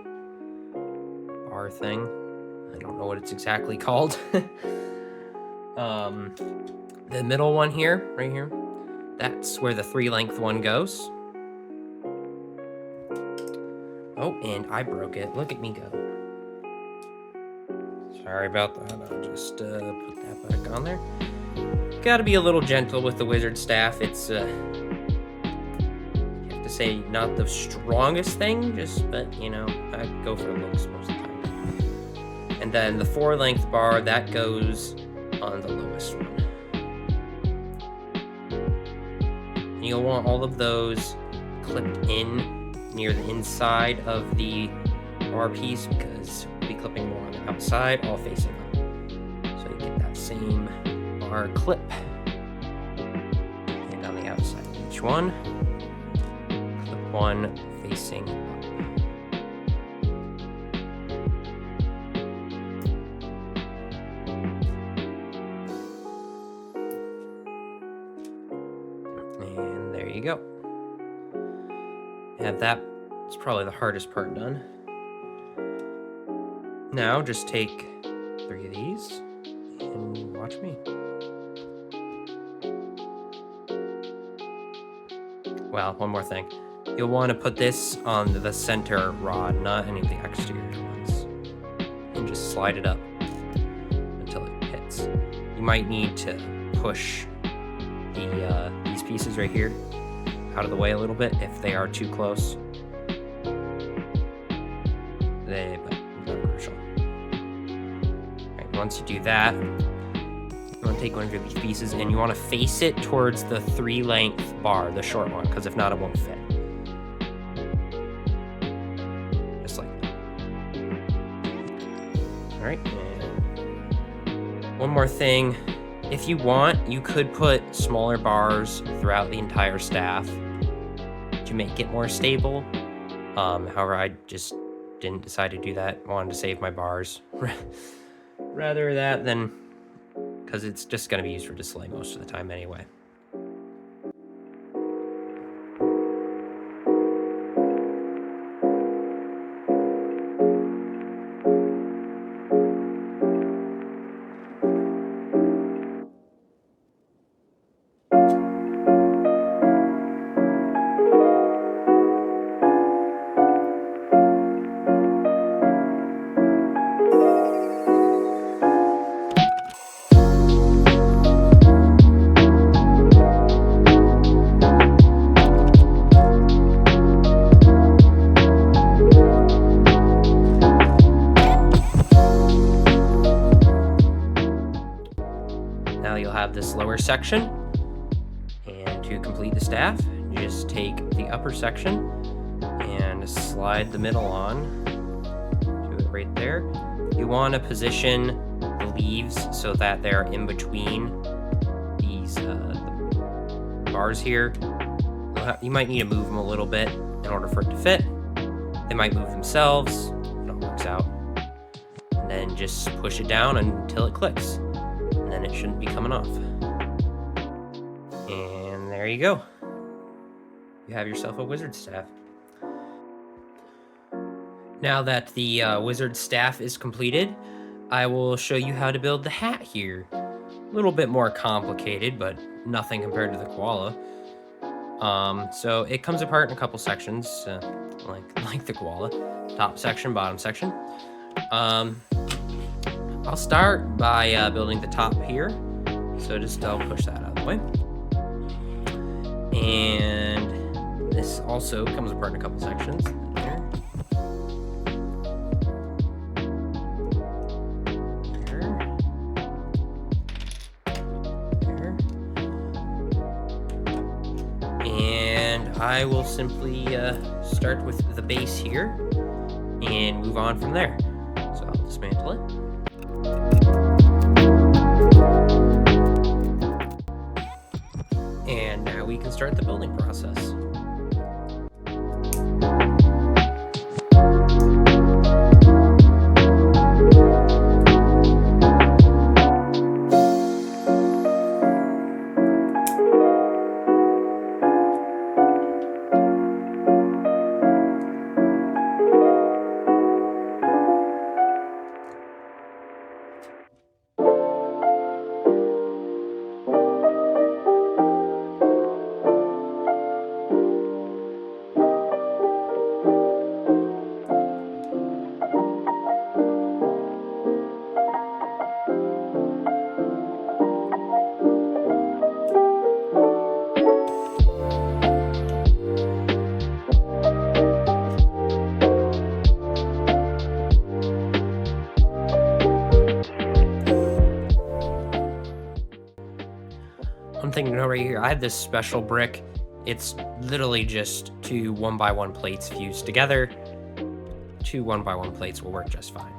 thing. I don't know what it's exactly called. The middle one here, right here, that's where the 3-length one goes. Oh, and I broke it. Look at me go. Sorry about that. I'll just put that back on there. Gotta be a little gentle with the wizard staff. It's, you have to say, not the strongest thing, but, you know, I go for looks most of the time. And then the 4-length bar, that goes on the lowest one. And you'll want all of those clipped in near the inside of the bar piece because we'll be clipping more on the outside, all facing up. So you get that same bar clip. And on the outside of each one, clip one facing up. And there you go. And that is probably the hardest part done. Now just take 3 of these and watch me. Well, one more thing. You'll want to put this on the center rod, not any of the exterior ones. And just slide it up until it hits. You might need to push these pieces right here out of the way a little bit if they are too close. But not crucial. Alright, once you do that, you want to take one of these pieces and you want to face it towards the 3-length bar, the short one, because if not, it won't fit. Just like that. Alright, and one more thing. If you want, you could put smaller bars throughout the entire staff to make it more stable. However, I just didn't decide to do that. I wanted to save my bars. Rather that than... because it's just going to be used for display most of the time anyway. Now you'll have this lower section, and to complete the staff, you just take the upper section and slide the middle on to it right there. You want to position the leaves so that they're in between these the bars here. You might need to move them a little bit in order for it to fit. They might move themselves, it all works out. And then just push it down until it clicks. And then it shouldn't be coming off. And there you go. You have yourself a wizard staff. Now that the wizard staff is completed, I will show you how to build the hat here. A little bit more complicated, but nothing compared to the koala. So it comes apart in a couple sections, like the koala. Top section, bottom section. I'll start by building the top here. So just I'll push that out of the way. And this also comes apart in a couple sections. There. There. And I will simply start with the base here and move on from there. So I'll dismantle it. And now we can start the building process. one thing to know right here, I have this special brick. It's literally just 2 1x1 plates fused together. 2 1x1 plates will work just fine.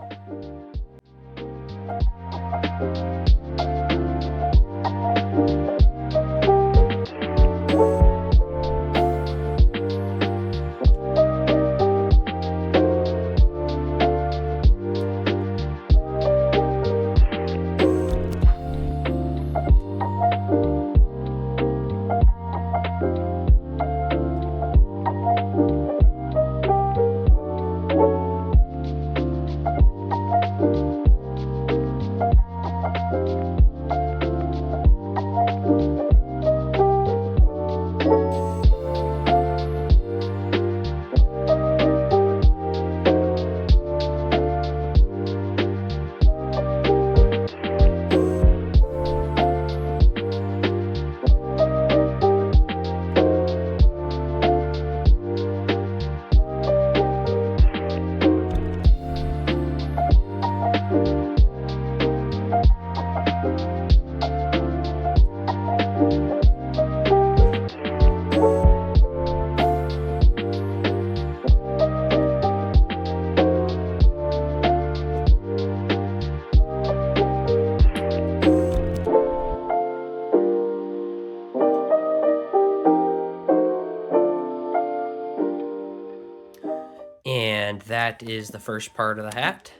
And that is the first part of the hat.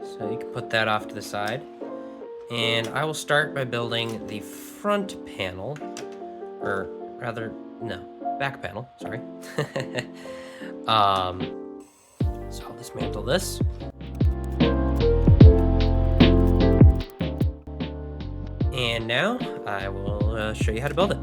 So you can put that off to the side. And I will start by building the front panel, or rather, no, back panel, sorry. So I'll dismantle this. And now I will show you how to build it.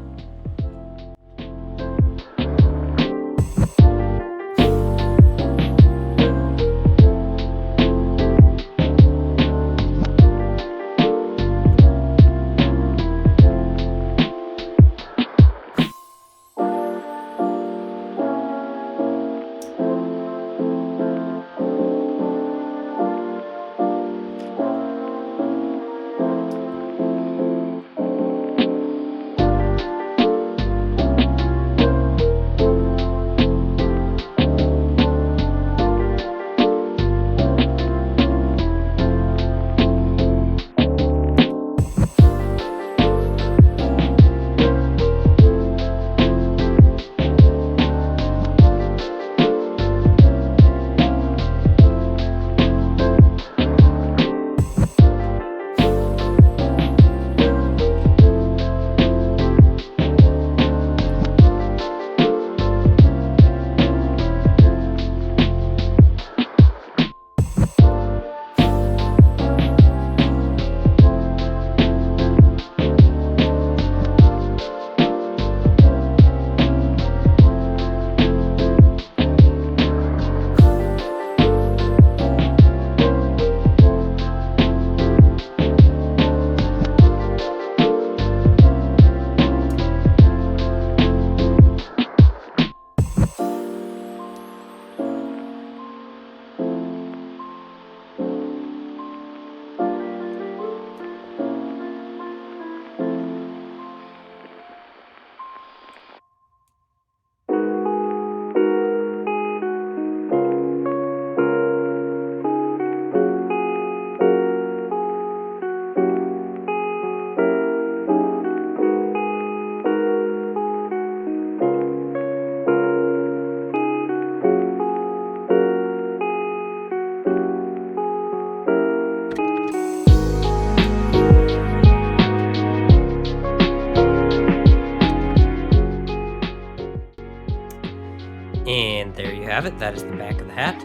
And there you have it. That is the back of the hat.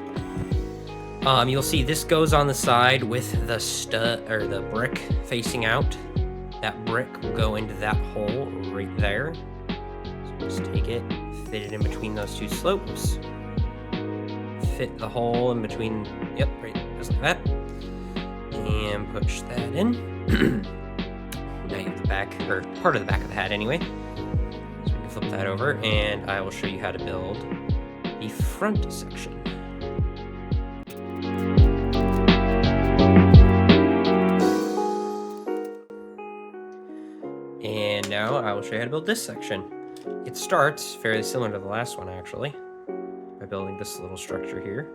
You'll see this goes on the side with the stud or the brick facing out. That brick will go into that hole right there. So just take it, fit it in between those two slopes. Fit the hole in between, yep, right, just like that. And push that in. Now you have the back, or part of the back of the hat anyway. So we can flip that over, and I will show you how to build the front section. And now I will show you how to build this section. It starts fairly similar to the last one, actually, by building this little structure here.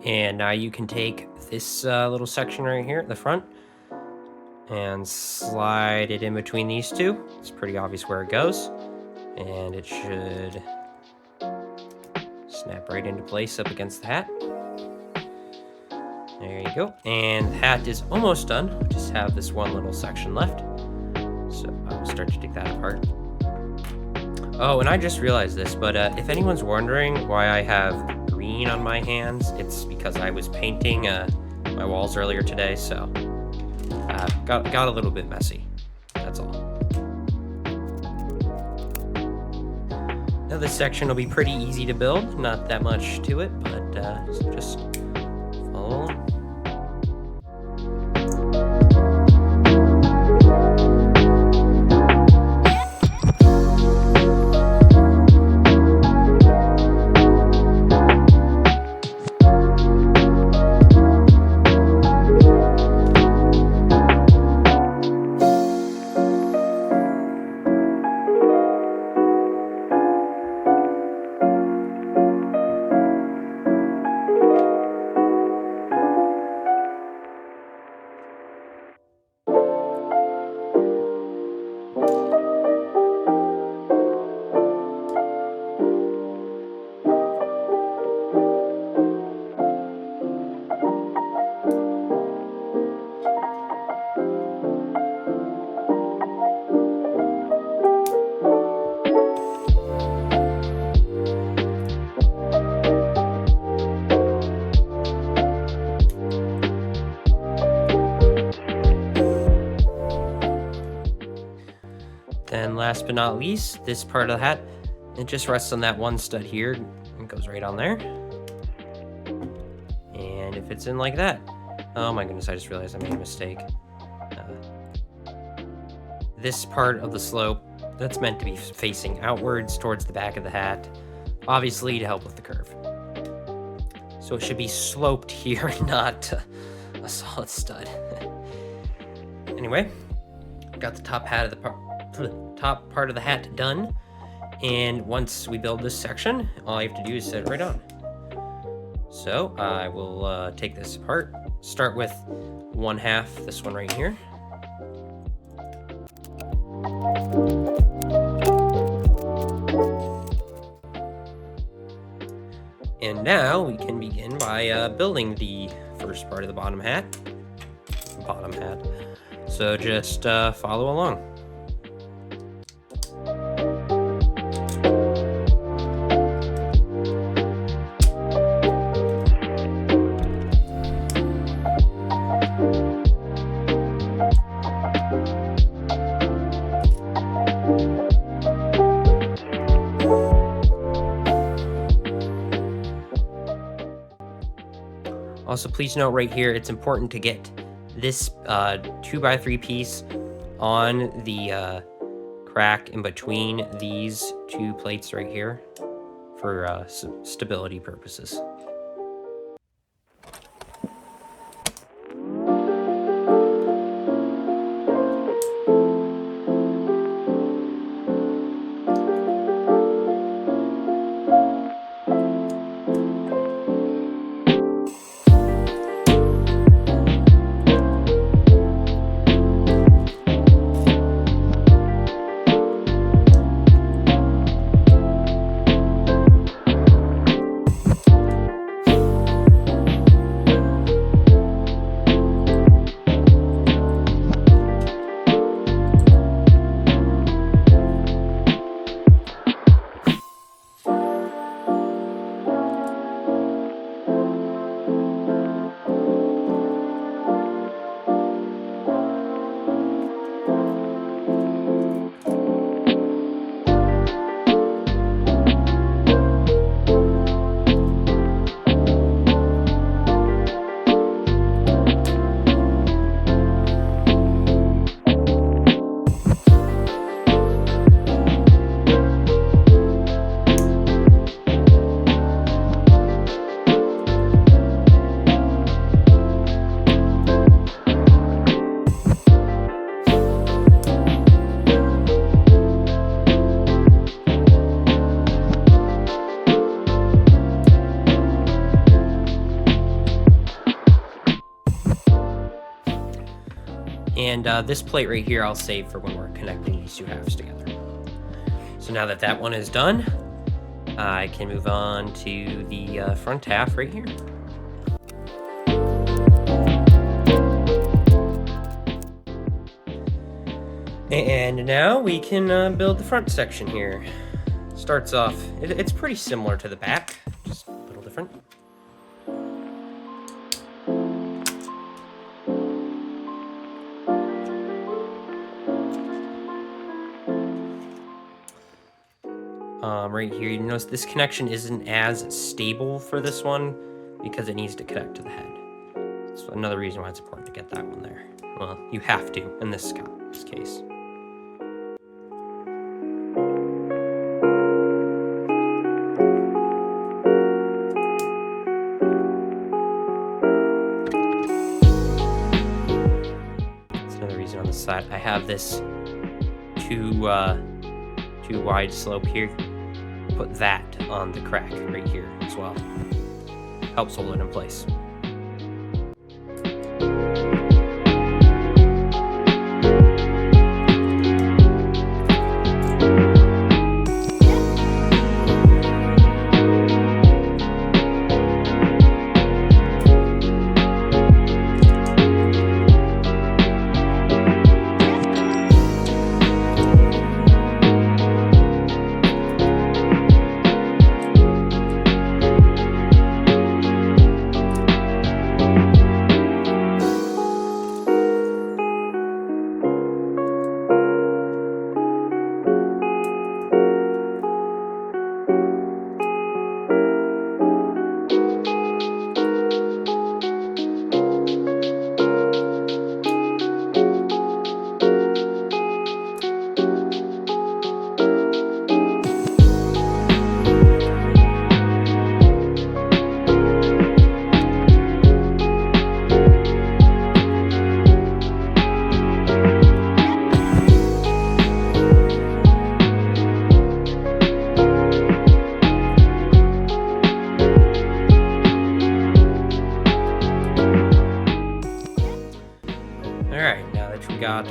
And now you can take this little section right here at the front and slide it in between these two. It's pretty obvious where it goes. And it should snap right into place up against the hat. There you go. And the hat is almost done. We just have this one little section left. So I'll start to take that apart. Oh, and I just realized this, but if anyone's wondering why I have green on my hands, it's because I was painting my walls earlier today, so got a little bit messy. That's all. Now this section will be pretty easy to build, not that much to it, but just follow along. Then last but not least, this part of the hat, it just rests on that one stud here. It goes right on there. And it fits in like that. Oh my goodness, I just realized I made a mistake. This part of the slope, that's meant to be facing outwards towards the back of the hat, obviously to help with the curve. So it should be sloped here, not a solid stud. Anyway, got the top part of the hat done, And once we build this section, all I have to do is set it right on. So I will take this apart. Start with 1/2, this one right here. And now we can begin by building the first part of the bottom hat. So just follow along. Also, please note right here, it's important to get this 2x3 piece on the crack in between these two plates right here for stability purposes. And this plate right here I'll save for when we're connecting these two halves together. So now that that one is done, I can move on to the front half right here. And now we can build the front section here. Starts off, it's pretty similar to the back, just a little different. Right here, you notice this connection isn't as stable for this one because it needs to connect to the head. So another reason why it's important to get that one there. Well, you have to in this case. That's another reason on the side. I have this too wide slope here. Put that on the crack right here as well. Helps hold it in place.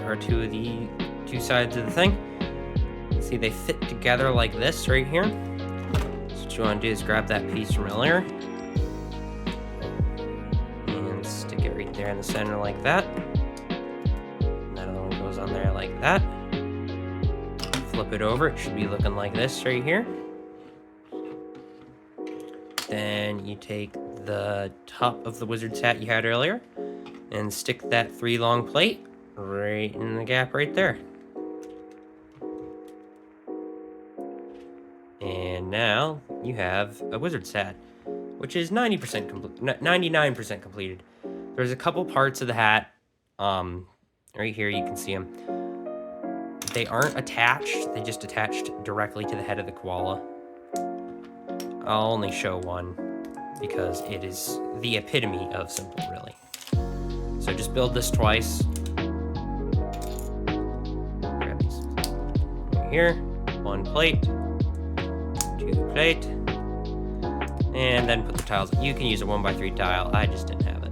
are two sides of the thing. See, they fit together like this right here. So what you want to do is grab that piece from earlier and stick it right there in the center like that. And that other one goes on there like that. Flip it over, it should be looking like this right here. Then you take the top of the wizard's hat you had earlier and stick that 3 long plate right in the gap right there. And now you have a wizard's hat, which is 99% completed. There's a couple parts of the hat, right here you can see them. They aren't attached, they just attached directly to the head of the koala. I'll only show one because it is the epitome of simple, really. So just build this twice. Grab these right here, 1 plate, 2 plate, and then put the tiles. You can use a 1x3 tile, I just didn't have it.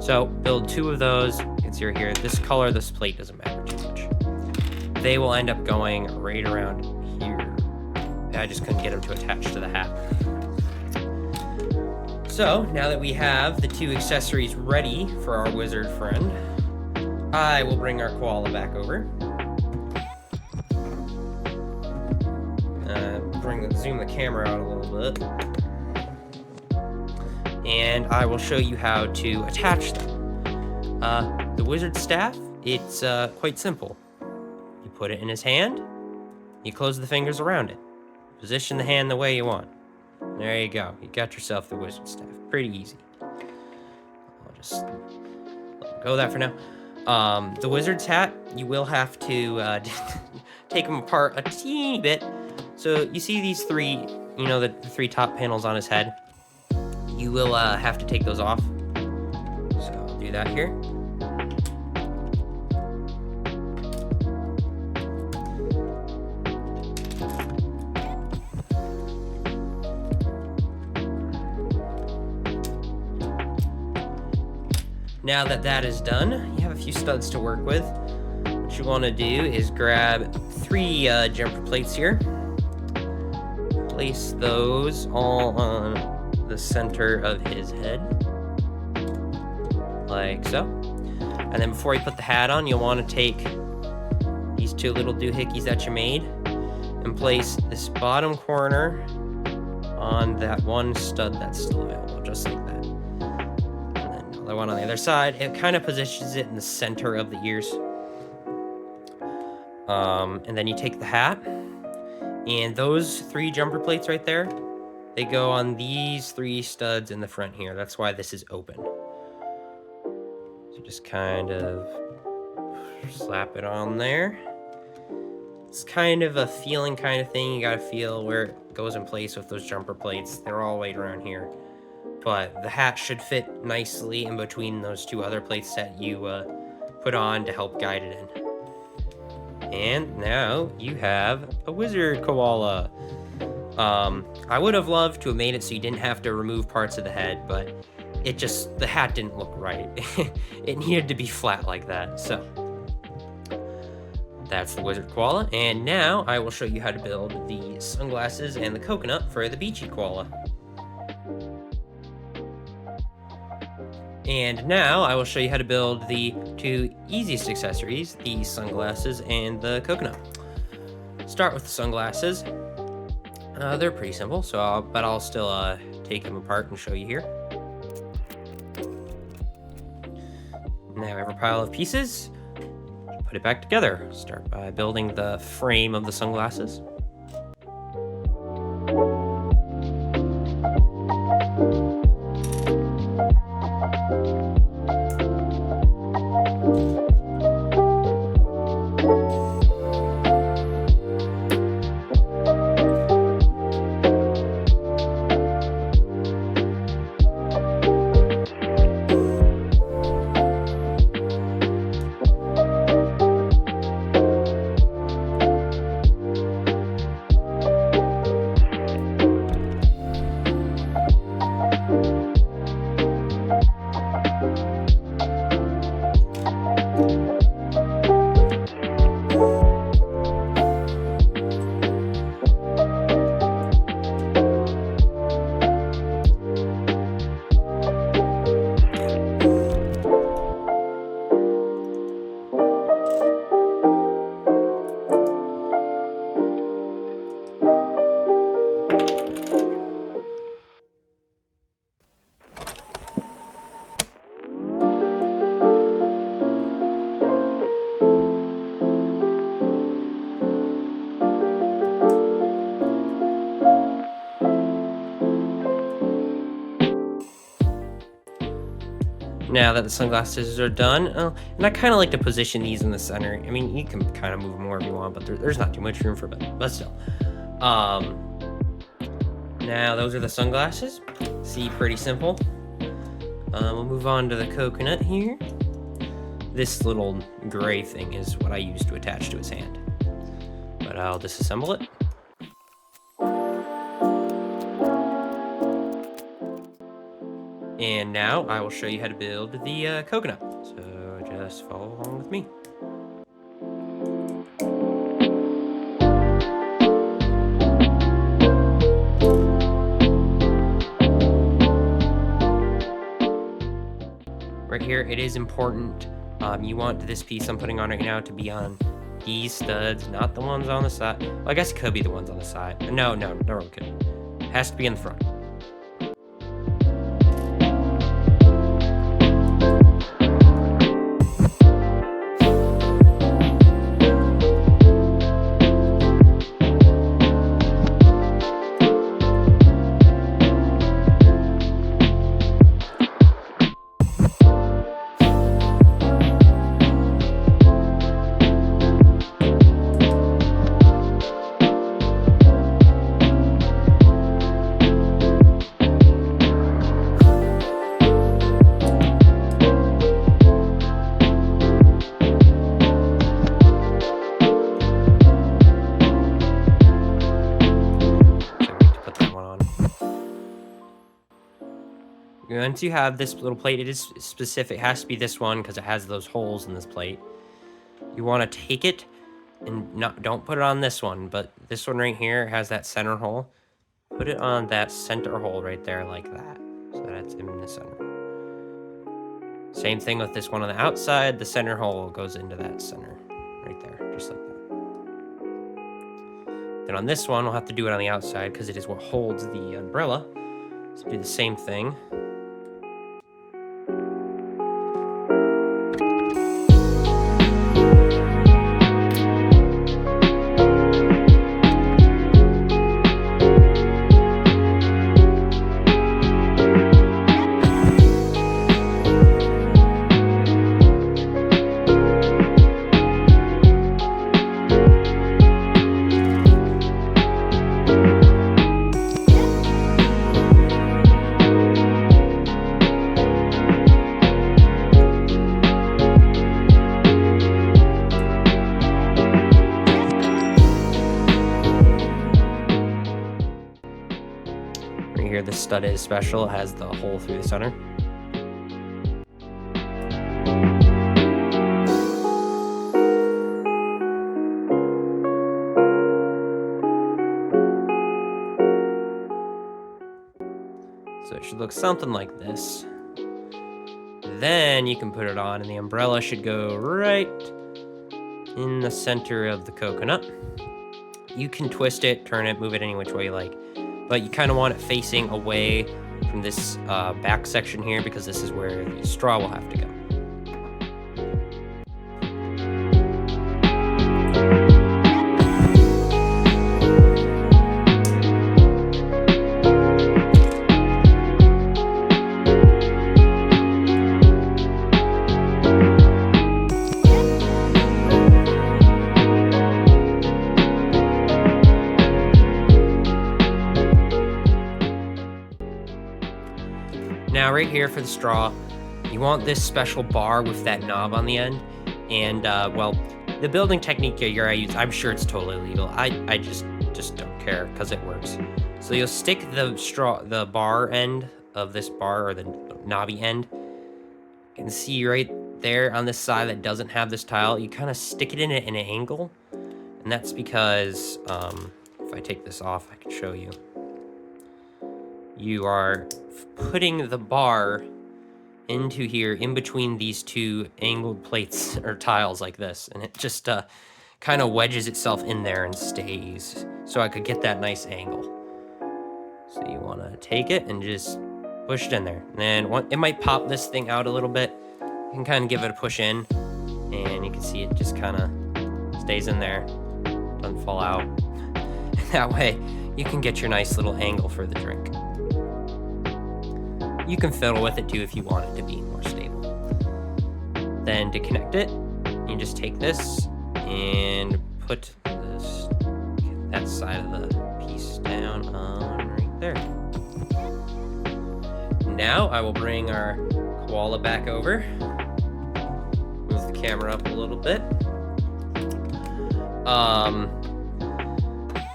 So build 2 of those. You can see right here, this color, this plate doesn't matter too much. They will end up going right around here. I just couldn't get them to attach to the hat. So now that we have the 2 accessories ready for our wizard friend, I will bring our koala back over. Zoom the camera out a little bit. And I will show you how to attach them. The wizard staff, it's quite simple. You put it in his hand, you close the fingers around it. Position the hand the way you want. There you go. You got yourself the wizard staff. Pretty easy. I'll just let him go that for now. The wizard's hat, you will have to take him apart a teeny bit. So you see these 3, the 3 top panels on his head. You will have to take those off. So I'll do that here. Now that that is done, you have a few studs to work with. What you want to do is grab 3 jumper plates here. Place those all on the center of his head, like so. And then before you put the hat on, you'll want to take these 2 little doohickeys that you made and place this bottom corner on that 1 stud that's still available, just like that. The one on the other side, it kind of positions it in the center of the ears. And then you take the hat, and those 3 jumper plates right there, they go on these 3 studs in the front here. That's why this is open. So just kind of slap it on there. It's kind of a feeling kind of thing. You gotta feel where it goes in place with those jumper plates. They're all right around here. But the hat should fit nicely in between those 2 other plates that you put on to help guide it in. And now you have a wizard koala. I would have loved to have made it so you didn't have to remove parts of the head, but the hat didn't look right. It needed to be flat like that, so. That's the wizard koala, and now I will show you how to build the sunglasses and the coconut for the beachy koala. And now I will show you how to build the 2 easiest accessories, the sunglasses and the coconut. Start with the sunglasses. They're pretty simple, but I'll still take them apart and show you here. Now I have a pile of pieces. Put it back together. Start by building the frame of the sunglasses. Now that the sunglasses are done, and I kind of like to position these in the center. I mean, you can kind of move them wherever you want, but there's not too much room for them, but still. Now those are the sunglasses. See, pretty simple. We'll move on to the coconut here. This little gray thing is what I use to attach to his hand. But I'll disassemble it. And now I will show you how to build the coconut. So just follow along with me. Right here, it is important. You want this piece I'm putting on right now to be on these studs, not the ones on the side. Well, I guess it could be the ones on the side. No, it could. It has to be in the front. Once you have this little plate, it is specific. It has to be this one because it has those holes in this plate. You want to take it and don't put it on this one, but this one right here has that center hole. Put it on that center hole right there like that. So that's in the center. Same thing with this one on the outside. The center hole goes into that center right there, just like that. Then on this one, we'll have to do it on the outside because it is what holds the umbrella. So do the same thing. Here, this stud is special. It has the hole through the center. So it should look something like this. Then you can put it on, and the umbrella should go right in the center of the coconut. You can twist it, turn it, move it any which way you like. But you kind of want it facing away from this back section here because this is where the straw will have to go. Now right here for the straw, you want this special bar with that knob on the end. And well, the building technique here I use, I'm sure it's totally legal. I just don't care because it works. So you'll stick the bar end of this bar, or the knobby end. You can see right there on this side that doesn't have this tile, you kind of stick it in an angle. And that's because, if I take this off, I can show you. You are putting the bar into here in between these two angled plates or tiles like this, and it just kind of wedges itself in there and stays, so I could get that nice angle. So you want to take it and just push it in there, and then it might pop this thing out a little bit. You can kind of give it a push in, and you can see it just kind of stays in there, doesn't fall out. That way you can get your nice little angle for the drink. You can fiddle with it too if you want it to be more stable. Then to connect it, you just take this and put that side of the piece down on right there. Now I will bring our koala back over. Move the camera up a little bit.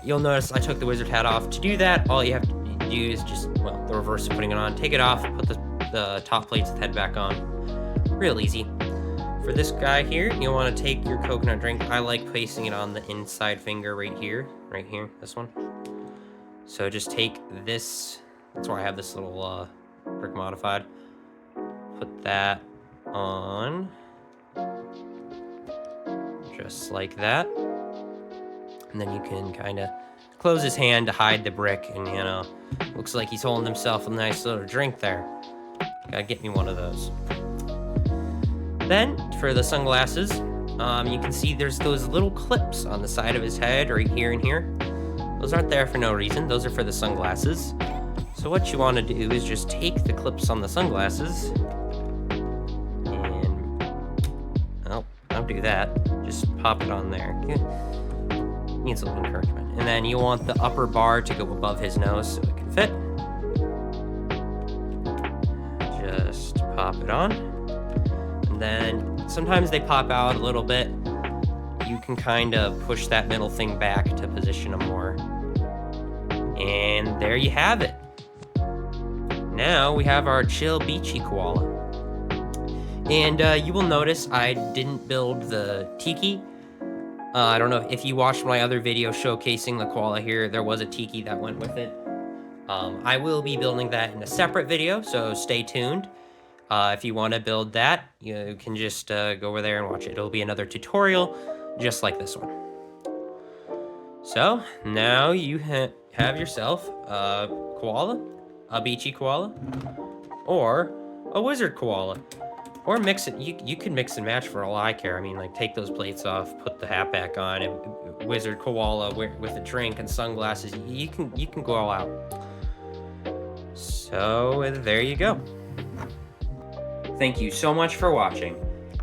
You'll notice I took the wizard hat off. To do that, all you have to do is just, well, the reverse of putting it on. Take it off, put the top plates of the head back on. Real easy. For this guy here, you want to take your coconut drink. I like placing it on the inside finger right here, this one. So just take this, that's why I have this little brick modified. Put that on, just like that. And then you can kind of close his hand to hide the brick, and looks like he's holding himself a nice little drink there. Gotta get me one of those. Then, for the sunglasses, you can see there's those little clips on the side of his head, right here and here. Those aren't there for no reason, those are for the sunglasses. So what you want to do is just take the clips on the sunglasses, and, oh, don't do that, just pop it on there. Needs a little encouragement. And then you want the upper bar to go above his nose so it can fit. Just pop it on. And then sometimes they pop out a little bit. You can kind of push that middle thing back to position them more. And there you have it. Now we have our chill beachy koala. And you will notice I didn't build the tiki. I don't know if you watched my other video showcasing the koala here, there was a tiki that went with it. I will be building that in a separate video, so stay tuned. If you want to build that, you can just go over there and watch it. It'll be another tutorial, just like this one. So, now you have yourself a koala, a beachy koala, or a wizard koala. Or mix it, you can mix and match for all I care. I mean, like, take those plates off, put the hat back on, and wizard koala with a drink and sunglasses. You can go all out. So, there you go. Thank you so much for watching.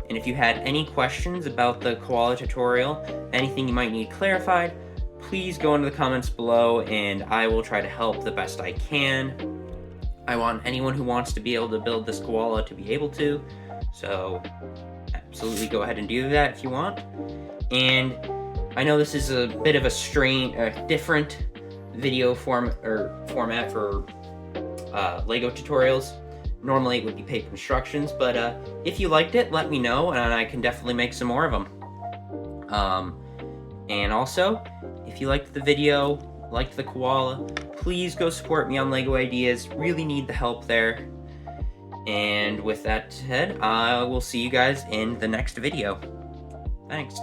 And if you had any questions about the koala tutorial, anything you might need clarified, please go into the comments below and I will try to help the best I can. I want anyone who wants to be able to build this koala to be able to. So absolutely go ahead and do that if you want. And I know this is a bit of a different video format for LEGO tutorials. Normally it would be paper instructions, but if you liked it, let me know and I can definitely make some more of them. And also, if you liked the video, liked the koala, please go support me on LEGO Ideas. Really need the help there. And with that said, I will see you guys in the next video. Thanks.